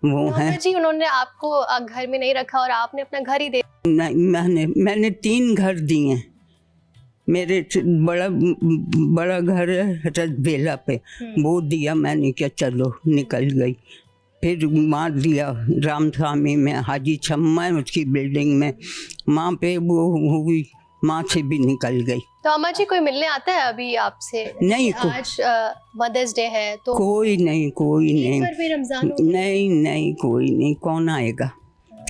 वो अम्मा हैं। जी उन्होंने आपको घर में नहीं रखा और आपने अपना घर ही दे? नहीं मैंने 3 घर दिए। मेरे बड़ा घर है रजबेला पे, वो दिया मैंने, क्या चलो निकल गई। फिर माँ दिया रामस्वामी में, हाजी छम्मा है उसकी बिल्डिंग में, माँ पे वो हुई, माँ से भी निकल गई। तो अम्मा जी कोई मिलने आता है अभी आपसे? नहीं, आज मदर्स डे है तो कोई नहीं पर भी रमजान हो गया। नहीं कोई नहीं, कौन आएगा।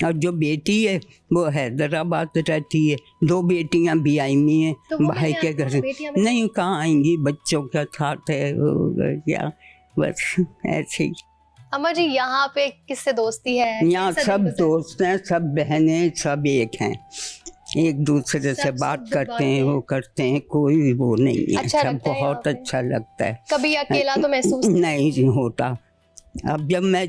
और जो बेटी है वो हैदराबाद रहती है, 2 बेटियां भी आई हुई हैं तो वो भाई नहीं के आती, घर। बेटियां भी- नहीं कहाँ आएंगी, बच्चों के साथ है क्या, बस ऐसे ही। अम्मा जी यहाँ पे किससे दोस्ती है? यहाँ कैसा सब दिन गुजरा? दोस्त हैं, सब बहनें, सब एक हैं, एक दूसरे से सब बात सुख करते हैं, बातें। वो करते हैं, कोई वो नहीं है। अच्छा सब लगता है बहुत यहाँ पे? अच्छा लगता है। कभी अकेला तो महसूस नहीं होता। अब जब मैं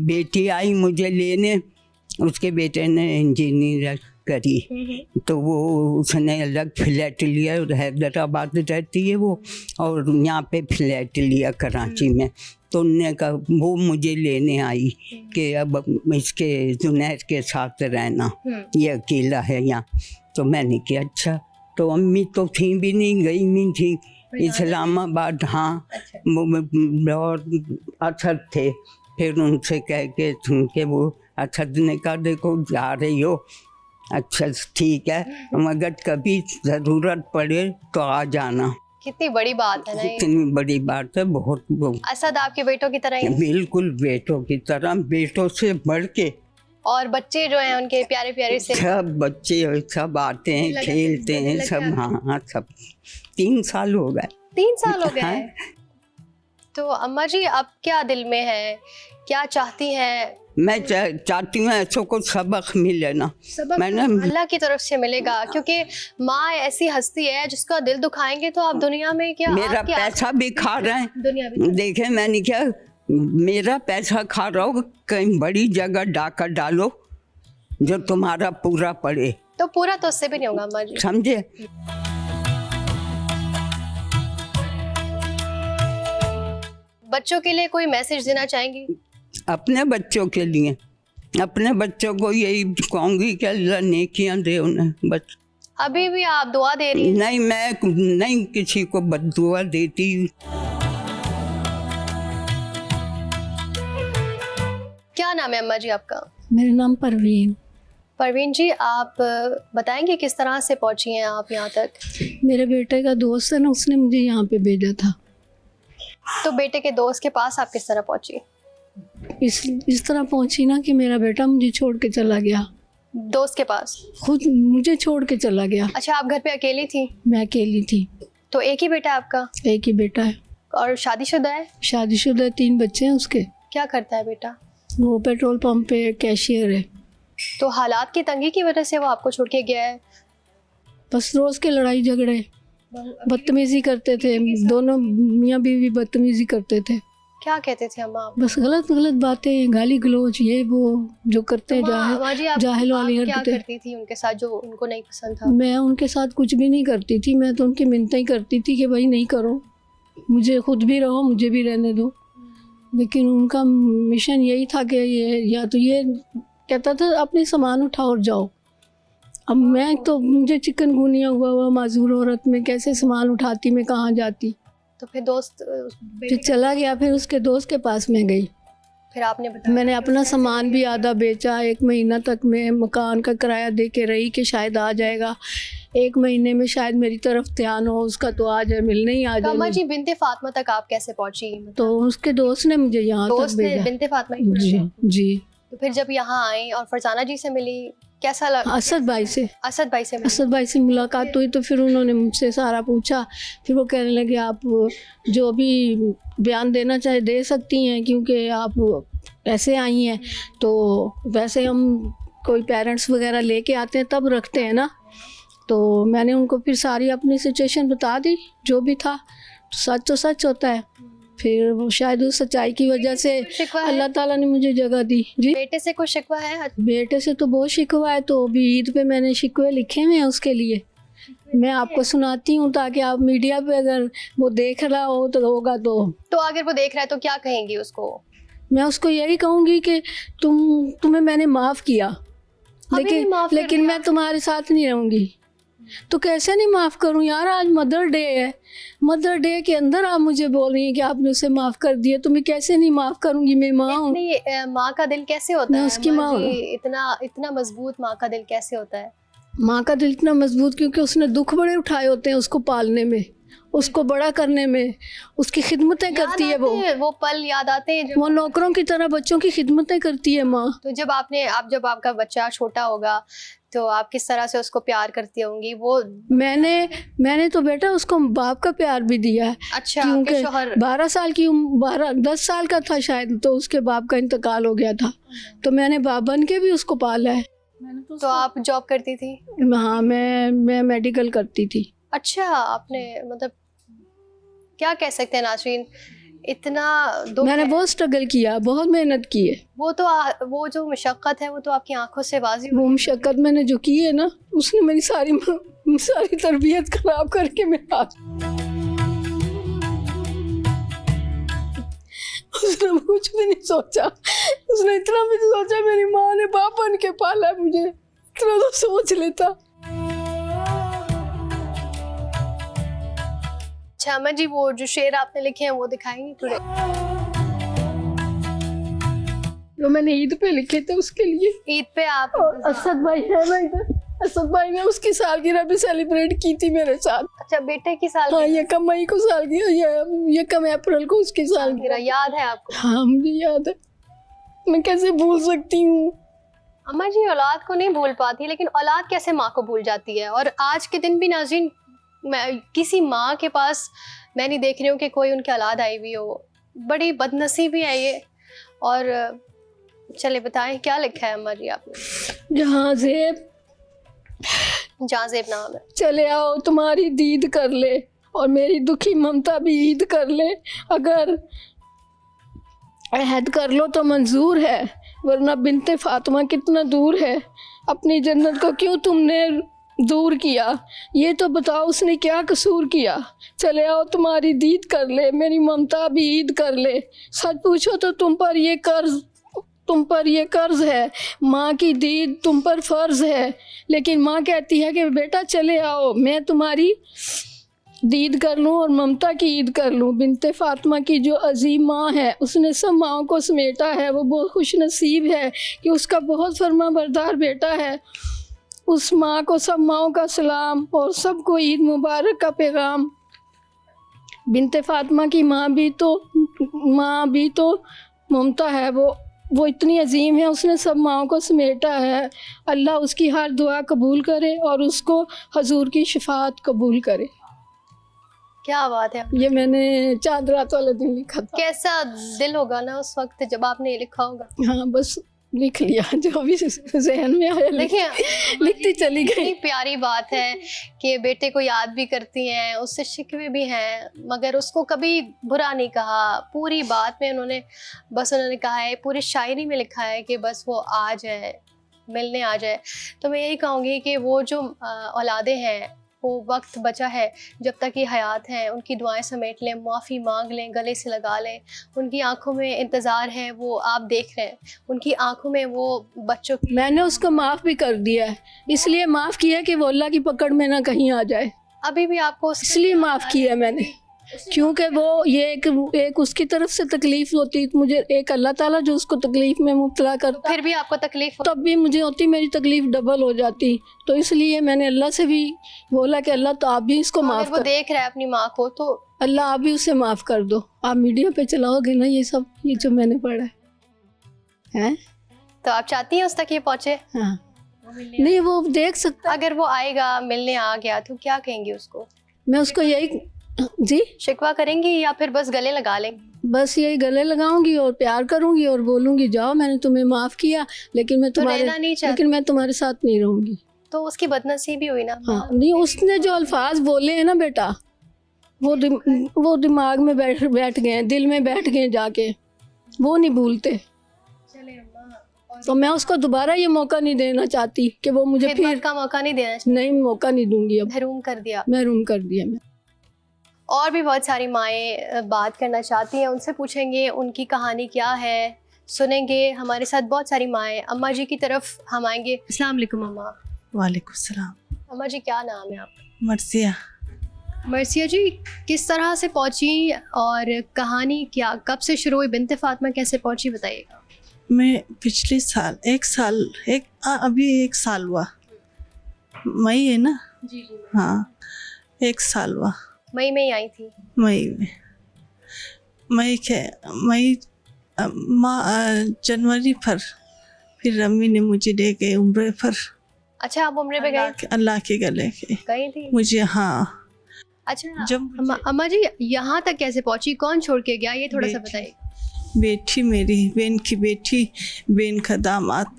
बेटी आई मुझे लेने, उसके बेटे ने इंजीनियर करी तो वो उसने अलग फ्लैट लिया, और हैदराबाद रहती है वो, और यहाँ पे फ्लैट लिया कराची में। तो उनने कहा, वो मुझे लेने आई कि अब इसके जुनैद के साथ रहना, ये अकेला है यहाँ। तो मैंने कहा अच्छा। तो अम्मी तो थी भी नहीं, गई नहीं थी इस्लामाबाद। हाँ, और असद थे। फिर उनसे कह के वो असद ने कहा देखो जा रही हो, अच्छा ठीक है, मगर कभी ज़रूरत पड़े तो आ जाना। कितनी बड़ी बात है ना ये। कितनी बड़ी बात है, बहुत असद आपके बेटों की तरह ही है? बिल्कुल बेटों की तरह, बेटों से बढ़ के। और बच्चे जो हैं उनके प्यारे प्यारे से सब बच्चे सब आते हैं, खेलते हैं सब। हाँ सब 3 साल हो गए। 3 साल हो गए हाँ। हैं। तो अम्मा जी अब क्या दिल में है, क्या चाहती हैं? मैं चाहती हूँ ऐसों को सबक मिले ना। सबक मैंने अल्लाह की तरफ से मिलेगा, क्योंकि माँ ऐसी हस्ती है जिसका दिल दुखाएंगे तो आप दुनिया में क्या, मेरा आपके पैसा भी खा रहे हैं, दुनिया भी। देखे मैंने क्या, मेरा पैसा खा रहा हो, कहीं बड़ी जगह डाका डालो जो तुम्हारा पूरा पड़े। तो पूरा तो उससे भी नहीं होगा अम्मा जी। समझे? बच्चों के लिए कोई मैसेज देना चाहेंगी? अपने बच्चों के लिए, अपने बच्चों को यही कहूँगी कि अल्लाह नेकियां दे उन्हें बस। अभी भी आप दुआ दे रही हैं? नहीं, मैं नहीं किसी को बद्दुआ देती। क्या नाम है अम्मा जी आपका? मेरा नाम परवीन। परवीन जी, आप बताएंगे किस तरह से पहुंची हैं आप यहाँ तक? मेरे बेटे का दोस्त है ना, उसने मुझे यहाँ पे भेजा था। तो बेटे के दोस्त के पास आप किस तरह पहुंची? इस तरह पहुंची ना कि मेरा बेटा मुझे छोड़ के चला गया, दोस्त के पास? खुद मुझे छोड़ के चला गया। अच्छा, आप घर पे अकेली थी? मैं अकेली थी। तो एक ही बेटा है आपका? एक ही बेटा है। और शादीशुदा है? शादीशुदा है, 3 बच्चे हैं उसके। क्या करता है बेटा? वो पेट्रोल पंप पे कैशियर है। तो हालात की तंगी की वजह से वो आपको छोड़ के गया है? बस रोज़ के लड़ाई झगड़े, बदतमीज़ी करते थे, दोनों मियाँ बीवी बदतमीज़ी करते थे। क्या कहते थे अम्मा आप? बस गलत गलत बातें, गाली गलौज, ये वो जो करते हैं अम्मा जी, आप जाहिल वाली क्या हरकतें। करती थी उनके साथ जो उनको नहीं पसंद था? मैं उनके साथ कुछ भी नहीं करती थी, मैं तो उनकी मिन्नतें ही करती थी कि भाई नहीं करो, मुझे खुद भी रहो, मुझे भी रहने दो। लेकिन उनका मिशन यही था कि ये या तो ये कहता था अपने सामान उठाओ और जाओ। अब मैं तो, मुझे चिकनगुनिया हुआ माजूर औरत में, कैसे सामान उठाती, मैं कहाँ जाती। तो फिर दोस्त फिर चला गया, फिर उसके दोस्त के पास मैं गई। फिर आपने बताया? मैंने अपना सामान भी आधा बेचा। 1 महीना तक मैं मकान का किराया दे के रही कि शायद आ जाएगा, 1 महीने में शायद मेरी तरफ ध्यान हो उसका तो आ जाए, मिलने ही आ तो अम्मा जाए। जी, बिनते फातिमा तक आप कैसे पहुंची? तो उसके दोस्त ने मुझे यहाँ तक दोस्त ने भेजा। बिनते फातिमा ही जी भेजा? जी। तो फिर जब यहाँ आई और फरजाना जी से मिली, कैसा लगा? असद भाई से, असद भाई से मिली? असद भाई से मुलाकात हुई तो फिर उन्होंने मुझसे सारा पूछा। फिर वो कहने लगे आप जो भी बयान देना चाहे दे सकती हैं, क्योंकि आप ऐसे आई हैं तो वैसे हम कोई पेरेंट्स वगैरह लेके आते हैं तब रखते हैं ना। तो मैंने उनको फिर सारी अपनी सिचुएशन बता दी, जो भी था। तो सच होता है। फिर वो शायद उस सच्चाई की वजह से शिकवा है? अल्लाह ताला ने मुझे जगह दी। जी, बेटे से कोई शिकवा है? बेटे से तो बहुत शिकवा है। तो अभी ईद पे मैंने शिकवे लिखे हुए हैं उसके लिए, मैं आपको सुनाती हूँ ताकि आप मीडिया पे अगर वो देख रहा हो तो होगा। तो अगर वो देख रहा है तो क्या कहेंगी उसको? मैं उसको यही कहूँगी कि तुम्हें मैंने माफ़ किया, अभी भी माफ़ कर लेकिन दिया? मैं तुम्हारे साथ नहीं रहूँगी। तो कैसे नहीं माफ़ करूँ यार, आज मदर डे है। मदर डे के अंदर आप मुझे बोल रही हैं कि आपने उसे माफ़ कर दिया, तो मैं कैसे नहीं माफ़ करूँगी? मैं माँ हूँ। इतनी माँ का दिल कैसे होता मैं है उसकी अम्मा माँ जी? हूँ। इतना मजबूत माँ का दिल कैसे होता है? माँ का दिल इतना मजबूत क्योंकि उसने दुख बड़े उठाए होते हैं उसको पालने में, उसको बड़ा करने में, उसकी खिदमतें करती है वो पल याद आते हैं वो नौकरों की तरह बच्चों की खिदमतें करती है माँ। तो जब आपका बच्चा छोटा होगा तो आप किस तरह से उसको प्यार करती होंगी? वो मैंने तो बेटा उसको बाप का प्यार भी दिया है। अच्छा, क्योंकि आपके शौहर 12 साल की 10 साल का था शायद, तो उसके बाप का इंतकाल हो गया था, तो मैंने बाप बन के भी उसको पाला है। तो आप जॉब करती थी? हाँ, मैं मेडिकल करती थी। अच्छा, आपने मतलब क्या कह सकते हैं नाज़रीन, इतना दुख मैंने है। बहुत स्ट्रगल किया, बहुत मेहनत की है। वो जो मशक्क़त है वो तो आपकी आंखों से वाज़िह वो मुशक्क़त मैंने जो की है ना, उसने मेरी सारी तरबियत खराब करके मेरा उसने कुछ भी नहीं सोचा, उसने इतना भी नहीं सोचा मेरी माँ ने बाप बन के पाला है मुझे, इतना तो सोच लेता। अच्छा अम्मा जी, वो जो शेर आपने लिखे हैं वो दिखाएंगे थोड़े? जो मैंने ईद पे लिखे थे उसके लिए। ईद पे आप और असद भाई है ना इधर, असद भाई ने उसकी सालगिरह भी सेलिब्रेट की थी मेरे साथ। अच्छा बेटे की साल हाँ, 1 मई को सालगिरह, 1 अप्रैल को उसकी सालगिरह। याद है आपको? हाँ मुझे याद है, मैं कैसे भूल सकती हूँ। अम्मा जी औलाद को नहीं भूल पाती, लेकिन औलाद कैसे माँ को भूल जाती है। और आज के दिन भी नाज़रीन, मैं किसी माँ के पास मैं नहीं देख रही हूँ कि कोई उनकी औलाद आई हुई हो। बड़ी बदनसीबी है ये। और चले बताएं क्या लिखा है अम्मा जी आपने? जाज़ेब नाम है। चले आओ तुम्हारी दीद कर ले और मेरी दुखी ममता भी ईद कर ले, अगर अहद कर लो तो मंजूर है, वरना बिनते फातिमा कितना दूर है। अपनी जन्नत को क्यों तुमने दूर किया, ये तो बताओ उसने क्या कसूर किया। चले आओ तुम्हारी दीद कर ले, मेरी ममता भी ईद कर ले। सच पूछो तो तुम पर ये कर्ज है, माँ की दीद तुम पर फ़र्ज है। लेकिन माँ कहती है कि बेटा चले आओ, मैं तुम्हारी दीद कर लूँ और ममता की ईद कर लूँ। बिनते फातिमा की जो अजीम माँ है, उसने सब माँओं को समेटा है। वो बहुत खुश नसीब है कि उसका बहुत फर्मा बरदार बेटा है। उस माँ को सब माँओं का सलाम और सबको ईद मुबारक का पैगाम। बिनते फातिमा की माँ भी तो ममता है, वो इतनी अजीम है, उसने सब माँओं को समेटा है। अल्लाह उसकी हर दुआ कबूल करे और उसको हजूर की शफाअत कबूल करे। क्या बात है। ये मैंने चांद रात वाले दिन लिखा था। कैसा दिल होगा ना उस वक्त जब आपने ये लिखा होगा। हाँ बस लिख लिया, जो भी जहन में आया देखिए लिखती चली गई। इतनी प्यारी बात है कि बेटे को याद भी करती हैं, उससे शिकवे भी हैं, मगर उसको कभी बुरा नहीं कहा। पूरी बात में उन्होंने कहा है, पूरी शायरी में लिखा है कि बस वो आ जाए, मिलने आ जाए। तो मैं यही कहूँगी कि वो जो औलादें हैं, वो वक्त बचा है जब तक ये हयात हैं, उनकी दुआएं समेट लें, माफ़ी मांग लें, गले से लगा लें। उनकी आंखों में इंतज़ार है, वो आप देख रहे हैं, उनकी आंखों में वो बच्चों की। मैंने उसको माफ़ भी कर दिया है, इसलिए माफ़ किया कि वो अल्लाह की पकड़ में ना कहीं आ जाए। अभी भी आपको इसलिए माफ़ किया मैंने, क्योंकि वो ये एक उसकी तरफ से तकलीफ़ होती, मुझे एक अल्लाह ताला जो उसको तकलीफ़ में मुब्तला करता, फिर भी आपको तकलीफ तब भी मुझे होती, मेरी तकलीफ़ डबल हो जाती। तो इसलिए मैंने अल्लाह से भी बोला कि अल्लाह तो आप भी इसको माफ़ वो कर, देख रहा है अपनी माँ को, तो अल्लाह आप भी उसे माफ़ कर दो। आप मीडिया पे चलाओगे ना ये सब, ये जो मैंने पढ़ा है। तो आप चाहती हैं उस तक ये पहुँचे? हाँ नहीं, वो देख सकता। अगर वो आएगा, मिलने आ गया, तो क्या कहेंगे उसको? मैं उसको यही जी शिकवा करेंगी या फिर बस गले लगा लेंगी? बस यही गले लगाऊंगी और प्यार करूंगी और बोलूंगी जाओ मैंने तुम्हें माफ़ किया, लेकिन मैं तो तुम्हारे रहना नहीं चाहती। लेकिन मैं तुम्हारे साथ नहीं रहूंगी। तो उसकी बदनसीबी हुई ना। हाँ नहीं, उसने जो अल्फाज बोले हैं ना बेटा, वो दिमाग में बैठ गए, दिल में बैठ गए जाके, वो नहीं भूलते। तो मैं उसको दोबारा ये मौका नहीं देना चाहती कि वो मुझे फिर का मौका नहीं देना, नहीं, मौका नहीं दूंगी। अब महरूम कर दिया। महरूम कर दिया मैं। और भी बहुत सारी माएँ बात करना चाहती हैं, उनसे पूछेंगे उनकी कहानी क्या है, सुनेंगे। हमारे साथ बहुत सारी माएँ, अम्मा जी की तरफ हम आएंगे। अस्सलाम वालेकुम अम्मा। वालेकुम सलाम। अम्मा जी क्या नाम है आपका? मर्सिया। मर्सिया जी, किस तरह से पहुंची और कहानी क्या, कब से शुरू हुई, बिनते फातिमा कैसे पहुंची, बताइएगा। मैं पिछले साल अभी 1 साल हुआ, मई है ना? जी जी। हाँ 1 साल हुआ। मई में ही आई थी? मई जनवरी पर फिर अम्मी ने मुझे ले गए उम्रे पर। अच्छा, आप उम्रे पे गए? अल्लाह के गले के गई थी मुझे। हाँ अच्छा, जब अम्मा जी यहाँ तक कैसे पहुंची, कौन छोड़ के गया, ये थोड़ा सा बताइए। बेटी, मेरी बहन की बेटी, बहन का दामाद,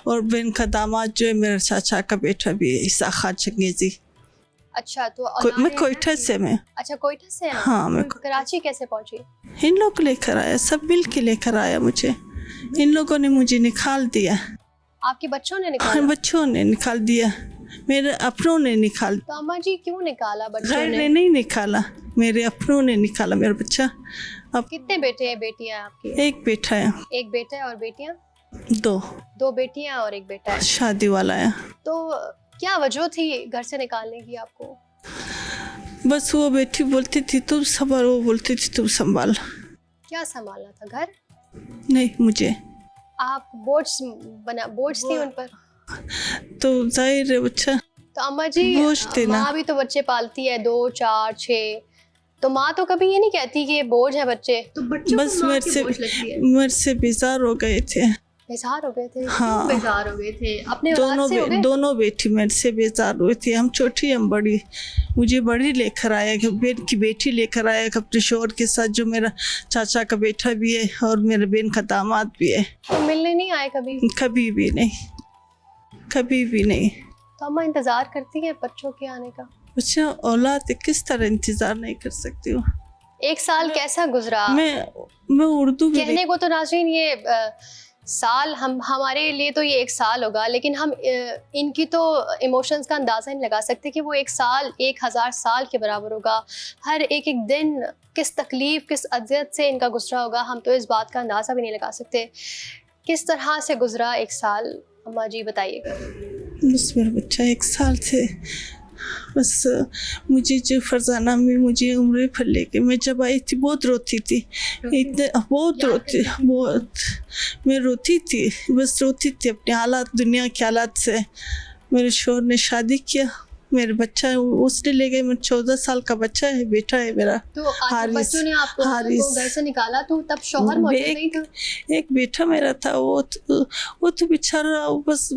और बहन का दामाद जो है मेरा चाचा का बेटा भी है, ईसा खान चंगेजी। अच्छा, तो मैं औलाद है कोयटा ना? से मैं। अच्छा, कोयटा से हैं आप? हाँ, मैं तो कराची कैसे पहुंची? इन लोग लेकर आया, सब मिल के लेकर आया मुझे। इन लोगों ने मुझे निकाल दिया, आपके बच्चों ने निकाला? बच्चों ने निकाल दिया, मेरे अपनों ने निकाल, तो अम्मा जी क्यों निकाला बच्चों घर ने? ने नहीं निकाला, मेरे अपनों ने निकाला मेरा बच्चा। अब कितने बेटे हैं बेटियां आपके? एक बेटा है, एक बेटा है और बेटियां? दो, 2 बेटियां और 1 बेटा है। शादी वाला है। तो क्या वजह थी घर से निकालने की आपको? बस वो बेटी बोलती थी तुम संभाल, वो बोलती थी तुम संभाल। क्या संभालना था? घर? नहीं, मुझे आप बोझ थी उन पर? तो जाहिर है बच्चा, तो अम्मा जी, बोझ थे ना। माँ भी तो बच्चे पालती है, 2, 4, 6, तो माँ तो कभी ये नहीं कहती कि ये बोझ है बच्चे। तो बच्चों बस को माँ मेरे की से बोझ लगती है। मेरे से बेजार हो गए थे। बेजार हो गए थे? हाँ। क्यों बेजार हो गए थे? अपने औलाद से हो गए? दोनों बेटी मेरे से बेजार हुई थी। हम छोटी, हम बड़ी। मुझे बड़ी लेकर आया, बहन की बेटी लेकर आया अपने शोहर के साथ, जो मेरा चाचा का बेटा भी है और मेरे बहन का दामाद भी है। तो मिलने नहीं आए कभी? कभी भी नहीं, कभी भी नहीं। तो अम्मा इंतजार करती है बच्चों के आने का? अच्छा, औलाद किस तरह इंतजार नहीं कर सकती हूँ। 1 साल कैसा गुजरा? मैं उर्दू भी कहने को तो नाज़रीन ये साल हमारे लिए तो ये 1 साल होगा, लेकिन हम इनकी तो इमोशंस का अंदाज़ा नहीं लगा सकते कि वो 1 साल 1000 साल के बराबर होगा। हर एक दिन किस तकलीफ़, किस अज़ियत से इनका गुजरा होगा, हम तो इस बात का अंदाज़ा भी नहीं लगा सकते। किस तरह से गुजरा 1 साल, अम्मा जी बताइएगा। बस मेरा बच्चा 1 साल से, बस मुझे जो फरजाना में मुझे उम्र पर लेके, मैं जब आई थी बहुत रोती थी, इतने बहुत रोती, बहुत मैं रोती थी, बस रोती थी अपने हालात, दुनिया के हालात से। मेरे शोहर ने शादी किया, मेरे बच्चा उसने ले गए, मेरा 14 साल का बच्चा है, बेटा है मेरा। तो आपके हारिस, बच्चों ने आपको हारिस। घर से निकाला तो तब शौहर मौजूद नहीं था? एक बेटा मेरा था, वो तो बेचारा बस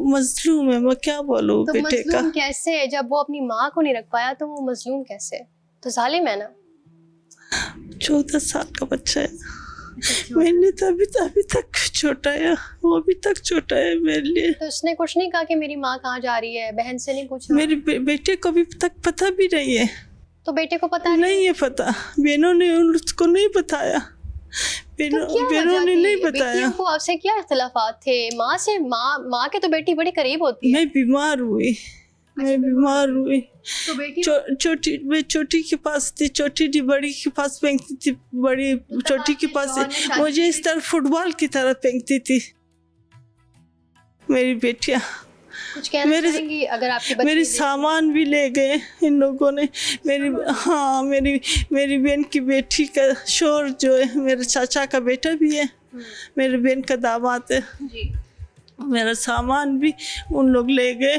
मजलूम है, मैं क्या बोलूँ तो बेटे का। मजलूम कैसे? जब वो अपनी माँ को नहीं रख पाया तो वो मजलूम कैसे? तो जालिम है ना। 14 साल का बच्चा है, मैंने तो अभी तक छोटा है, वो अभी तक छोटा है मेरे लिए। तो उसने कुछ नहीं कहा कि मेरी माँ कहाँ जा रही है? बहन से नहीं पूछा? मेरे बेटे को अभी तक पता भी नहीं है। तो बेटे को पता नहीं है पता, बहनों ने उसको नहीं बताया, बहनों ने नहीं बताया। बेटियों को आपसे क्या इख्तिलाफात थे? माँ से, माँ के तो बेटी बड़ी करीब होती है। मैं बीमार हुई, मैं बीमार हुई। तो बेटी मैं छोटी के पास थी, छोटी थी, बड़ी के पास फेंकती थी, बड़ी छोटी के पास थी। मुझे इस तरह फुटबॉल की तरह फेंकती थी मेरी बेटियाँ। कुछ कहना चाहेंगी अगर आपकी बच्ची? मेरे सामान भी ले गए इन लोगों ने। मेरी बहन की बेटी का शोहर जो है, मेरे चाचा का बेटा भी है, मेरे बहन का दामाद है। जी। मेरा सामान भी उन लोग ले गए।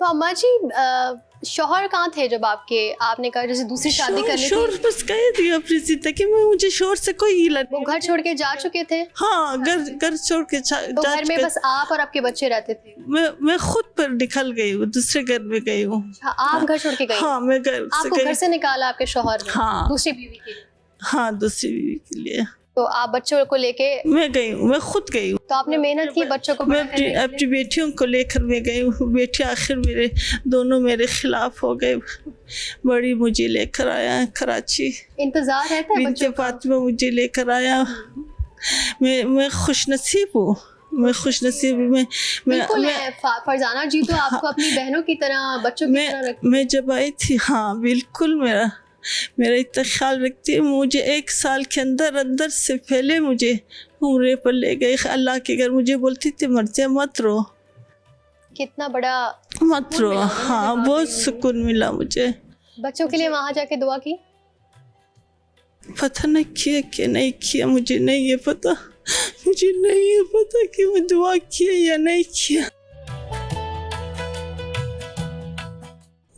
तो अम्मा जी, शौहर कहाँ थे जब आपने कहा जैसे दूसरी शादी करनी शोर थी? बस कह दिया अपनी जिंदगी में, मुझे शोर से कोई गिला वो नहीं। घर छोड़ के जा चुके थे? हाँ, घर छोड़ के तो घर में बस आप और आपके बच्चे रहते थे? मैं खुद पर निकल गई हूँ, दूसरे घर में गई हूँ। अच्छा, आप घर छोड़ के गई? हाँ, मैं घर से आपको गई। घर से निकाला आपके शौहर ने? हाँ। दूसरी बीवी के लिए? हाँ, दूसरी बीवी के लिए तो आप बच्चों को लेके? मैं गई हूँ, मैं खुद गई हूँ। तो आपने मेहनत की बच्चों को मैं बड़ा करने के लिए? अपनी बेटियों को लेकर मैं गई हूँ। बेटी आखिर दोनों मेरे खिलाफ हो गए। बड़ी मुझे लेकर आया है कराची, इंतजार रहता है बिनते बच्चों का? फातिमा मुझे लेकर आया। मैं खुश नसीब हूँ, मैं खुश नसीब हूँ। बिल्कुल है। फरजाना जी तो आपको अपनी बहनों की तरह, बच्चों की तरह रखती मैं जब आई थी, हाँ बिल्कुल मेरा इतना ख्याल रखती है। मुझे 1 साल के अंदर से पहले मुझे उम्रे पर ले गए अल्लाह के घर। मुझे बोलती थी मर जा, मत रो, कितना बड़ा मत रो। हाँ, बहुत सुकून मिला मुझे। बच्चों के लिए वहाँ जाके दुआ की? पता नहीं किया कि नहीं किया, मुझे नहीं है पता, मुझे नहीं है पता कि मैं दुआ किया या नहीं किया।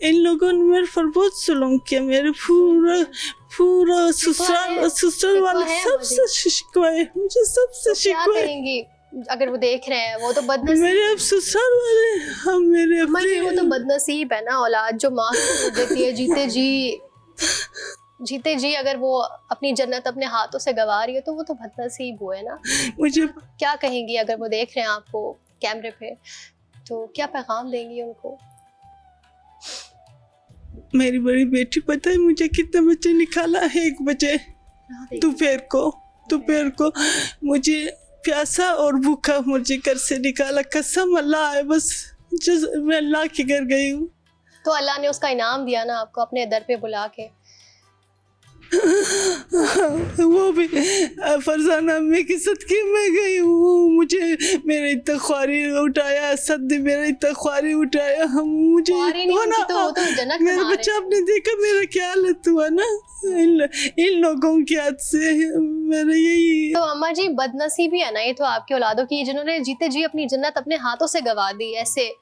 इन लोगों ने मेरे पर बहुत जुल्म किया, मेरे पूरा ससुराल वाले सबसे शिकवाए, मुझे सबसे क्या शिकवाए। कहेंगी अगर वो देख रहे हैं? वो तो बदनसीब, मेरे अब ससुराल वाले, हम मेरे अम्मा जी, वो अपने, तो बदनसीब है ना औलाद जो माँ को छोड़ देती है जीते जी अगर वो अपनी जन्नत अपने हाथों से गंवा रही है तो वो तो बदनसीब हुए ना। मुझे क्या कहेंगी अगर वो देख रहे हैं आपको कैमरे पे, तो क्या पैगाम देंगी उनको? मेरी बड़ी बेटी पता है मुझे कितने बजे निकाला? 1 बजे दोपहर को मुझे प्यासा और भूखा मुझे घर से निकाला। कसम अल्लाह है, बस मैं अल्लाह के घर गई हूँ। तो अल्लाह ने उसका इनाम दिया ना आपको अपने दर पे बुला के। वो भी फरजाना अम्मी की सदके में गई हूँ। मुझे मेरे इतना ख्वारी उठाया, सद मेरा इतना ख्वारी उठाया। हम मुझे ख्वारी नहीं, उनकी तो वो तो जन्नत मेरे बना रहे बच्चा आपने देखा मेरा क्या हालत हुआ ना इन लोगों की हाथ से। मेरा यही तो अम्मा जी बदनसीबी है ना ये तो आपके औलादों की, जिन्होंने जीते जी अपनी जन्नत अपने हाथों से गवा दी ऐसे।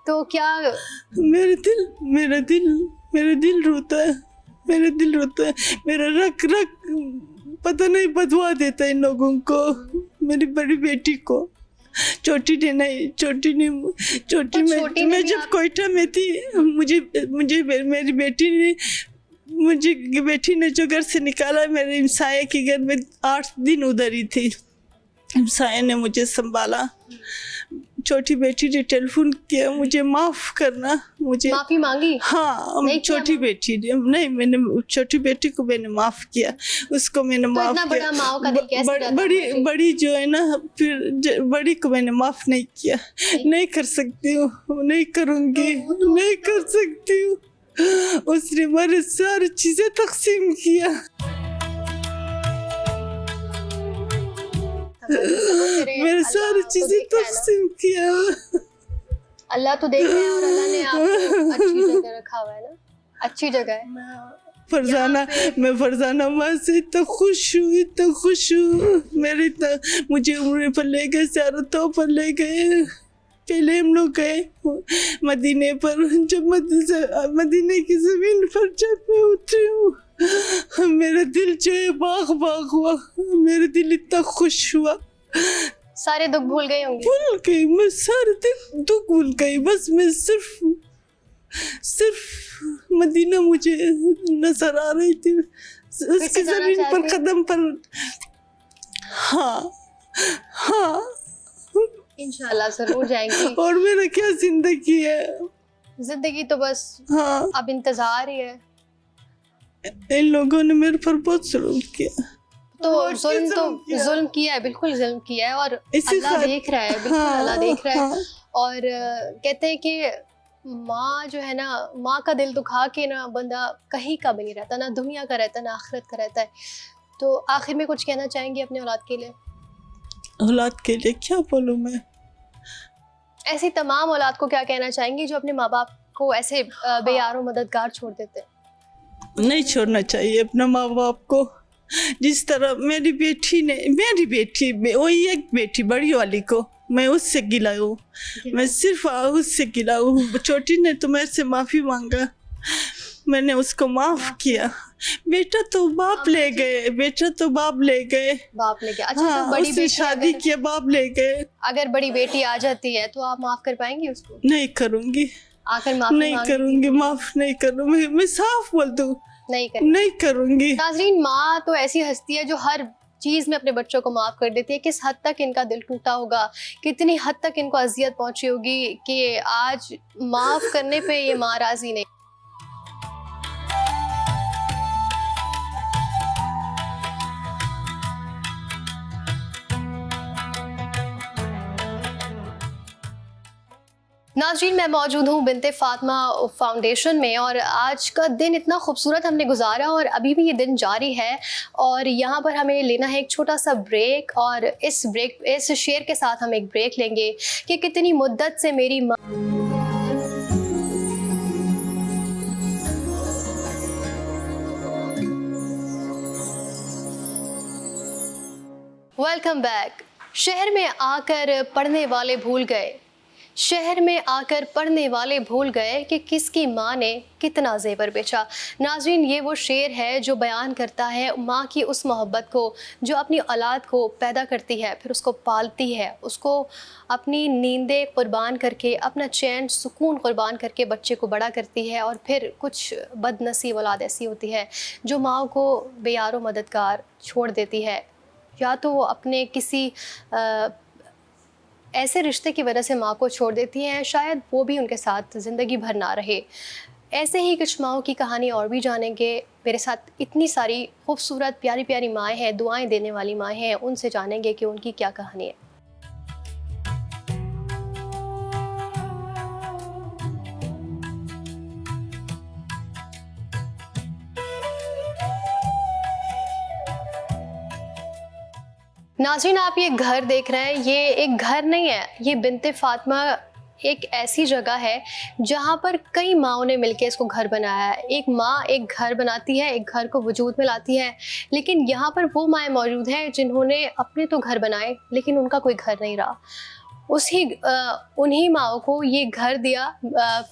तो क्या मेरा दिल रोता है, मेरा दिल रोता है। मेरा रख पता नहीं बदवा देता है इन लोगों को। मेरी बड़ी बेटी को छोटी ने मैं जब कोयटा में थी मुझे मेरी बेटी ने जो घर से निकाला, मेरे हमसाये के घर में 8 दिन उधर ही थी। हमसाये ने मुझे संभाला। छोटी बेटी ने टेलीफोन किया मुझे माफ़ करना, मुझे माफी मांगी? हाँ, छोटी बेटी ने नहीं, मैंने छोटी बेटी को मैंने माफ़ किया, उसको मैंने तो माफ़ इतना बड़ा माँ का दिल कैसे रहता है? बड़ी जो है ना, फिर बड़ी को मैंने माफ़ नहीं किया। नहीं कर सकती हूँ, नहीं करूँगी, नहीं कर सकती हूँ। उसने मेरे सारी चीज़ें तकसीम किया। मेरे सारी चीजें तकसीम किया। अल्लाह तो देख रहे हैं और अल्लाह ने आपको अच्छी जगह रखा हुआ है ना, अच्छी जगह है। मैं फरजाना माँ से इतना खुश हूँ। मेरे इतना मुझे उम्र पर ले गए, ज़ियारतों पर ले गए। पहले हम लोग गए मदीने पर, जब मदीने की ज़मीन पर जब मैं उतरी हूँ, मेरा दिल जो है बाग हुआ। मेरा दिल इतना खुश हुआ, सारे दुख भूल गए होंगे? भूल गई मैं, सारे दुख भूल गई। बस मैं सिर्फ मदीना मुझे नजर आ रही थी, उसकी जमीन पर कदम पर। हाँ इंशाल्लाह जरूर जाएंगी। और मेरा क्या जिंदगी है, जिंदगी तो बस हाँ अब इंतजार ही है। इन लोगों ने मेरे पर बहुत जुल्म किया। तो जुल्म किया है, बिल्कुल जुल्म किया है, और अल्लाह देख रहा है, बिल्कुल अल्लाह देख रहा है। और कहते हैं कि माँ जो है ना, माँ का दिल दुखा के ना बंदा कहीं का भी नहीं रहता, ना दुनिया का रहता ना आखिरत का रहता है। तो आखिर में कुछ कहना चाहेंगे अपने औलाद के लिए? औलाद के लिए क्या बोलूँ मैं? ऐसी तमाम औलाद को क्या कहना चाहेंगी जो अपने माँ बाप को ऐसे बेयारो मददगार छोड़ देते हैं? नहीं छोड़ना चाहिए अपना माँ बाप को। जिस तरह मेरी बेटी वही एक बेटी बड़ी वाली को मैं उससे गिला हूँ, मैं सिर्फ उससे गिला हूँ। छोटी ने तो मेरे से माफ़ी मांगा, मैंने उसको माफ़ किया। बेटा तो बाप ले गए। अच्छा, हाँ, तो बड़ी उससे बेटी शादी किया, बाप ले गए। अगर बड़ी बेटी आ जाती है तो आप माफ कर पाएंगी उसको? नहीं करूँगी, आकर माफी नहीं करूँगी, माफ़ नहीं करूँगी। मैं साफ बोल दूँ, नहीं करूँगी। नाज़रीन, माँ तो ऐसी हस्ती है जो हर चीज़ में अपने बच्चों को माफ़ कर देती है। किस हद तक इनका दिल टूटा होगा, कितनी हद तक इनको अजियत पहुँची होगी कि आज माफ़ करने पे ये माँ राज़ी नहीं। नाज़रीन, मैं मौजूद हूँ बिन्ते फ़ातिमा फाउंडेशन में, और आज का दिन इतना खूबसूरत हमने गुजारा और अभी भी ये दिन जारी है। और यहाँ पर हमें लेना है एक छोटा सा ब्रेक, और इस शेर के साथ हम एक ब्रेक लेंगे कि कितनी मुद्दत से मेरी माँ। Welcome back. शहर में आकर पढ़ने वाले भूल गए कि किसकी माँ ने कितना जेवर बेचा। नाज़रीन, ये वो शेर है जो बयान करता है माँ की उस मोहब्बत को जो अपनी औलाद को पैदा करती है, फिर उसको पालती है, उसको अपनी नींदें कुर्बान करके, अपना चैन सुकून कुर्बान करके बच्चे को बड़ा करती है। और फिर कुछ बदनसीब औलाद ऐसी होती है जो माँ को बेयारो मददगार छोड़ देती है, या तो वो अपने किसी ऐसे रिश्ते की वजह से माँ को छोड़ देती हैं, शायद वो भी उनके साथ ज़िंदगी भर ना रहे। ऐसे ही कुछ माँओं की कहानी और भी जानेंगे। मेरे साथ इतनी सारी खूबसूरत प्यारी प्यारी माएँ हैं, दुआएं देने वाली माएँ हैं, उनसे जानेंगे कि उनकी क्या कहानी है। नाज़रीन, आप ये घर देख रहे हैं, ये एक घर नहीं है, ये बिन्ते फातिमा एक ऐसी जगह है जहाँ पर कई माँओं ने मिलकर इसको घर बनाया है। एक माँ एक घर बनाती है, एक घर को वजूद में लाती है, लेकिन यहाँ पर वो माएँ मौजूद हैं जिन्होंने अपने तो घर बनाए लेकिन उनका कोई घर नहीं रहा। उन्हीं माँओं को ये घर दिया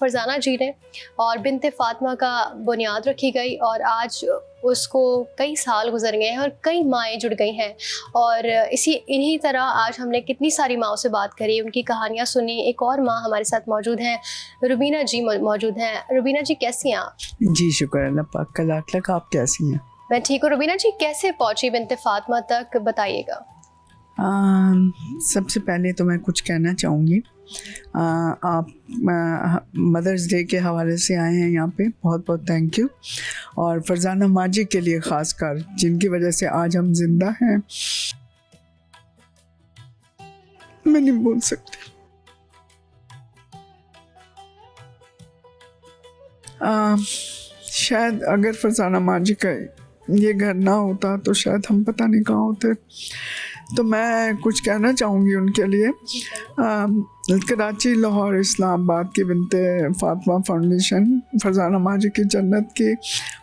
फरजाना जी ने, और बिन्ते फातिमा का बुनियाद रखी गई, और आज उसको कई साल गुजर गए हैं और कई माएँ जुड़ गई हैं। और इन्हीं तरह आज हमने कितनी सारी माँओं से बात करी, उनकी कहानियाँ सुनी। एक और माँ हमारे साथ मौजूद हैं, रुबीना जी मौजूद हैं। रुबीना जी, कैसी हैं आप? जी शुक्र अल्लाह पाक का लाख लाख। आप कैसी हैं? मैं ठीक हूँ। रुबीना जी, कैसे पहुँची बिन्ते फातिमा तक, बताइएगा। सबसे पहले तो मैं कुछ कहना चाहूँगी। आप मदर्स डे के हवाले से आए हैं यहाँ पे, बहुत बहुत थैंक यू। और फरजाना माजी के लिए ख़ास कर, जिनकी वजह से आज हम जिंदा हैं, मैं नहीं बोल सकती। शायद अगर फरजाना माजी का ये घर ना होता तो शायद हम पता नहीं कहाँ होते। तो मैं कुछ कहना चाहूँगी उनके लिए। कराची, लाहौर, इस्लामाबाद की बिन्ते फातिमा फाउंडेशन फरजाना माजी की जन्नत की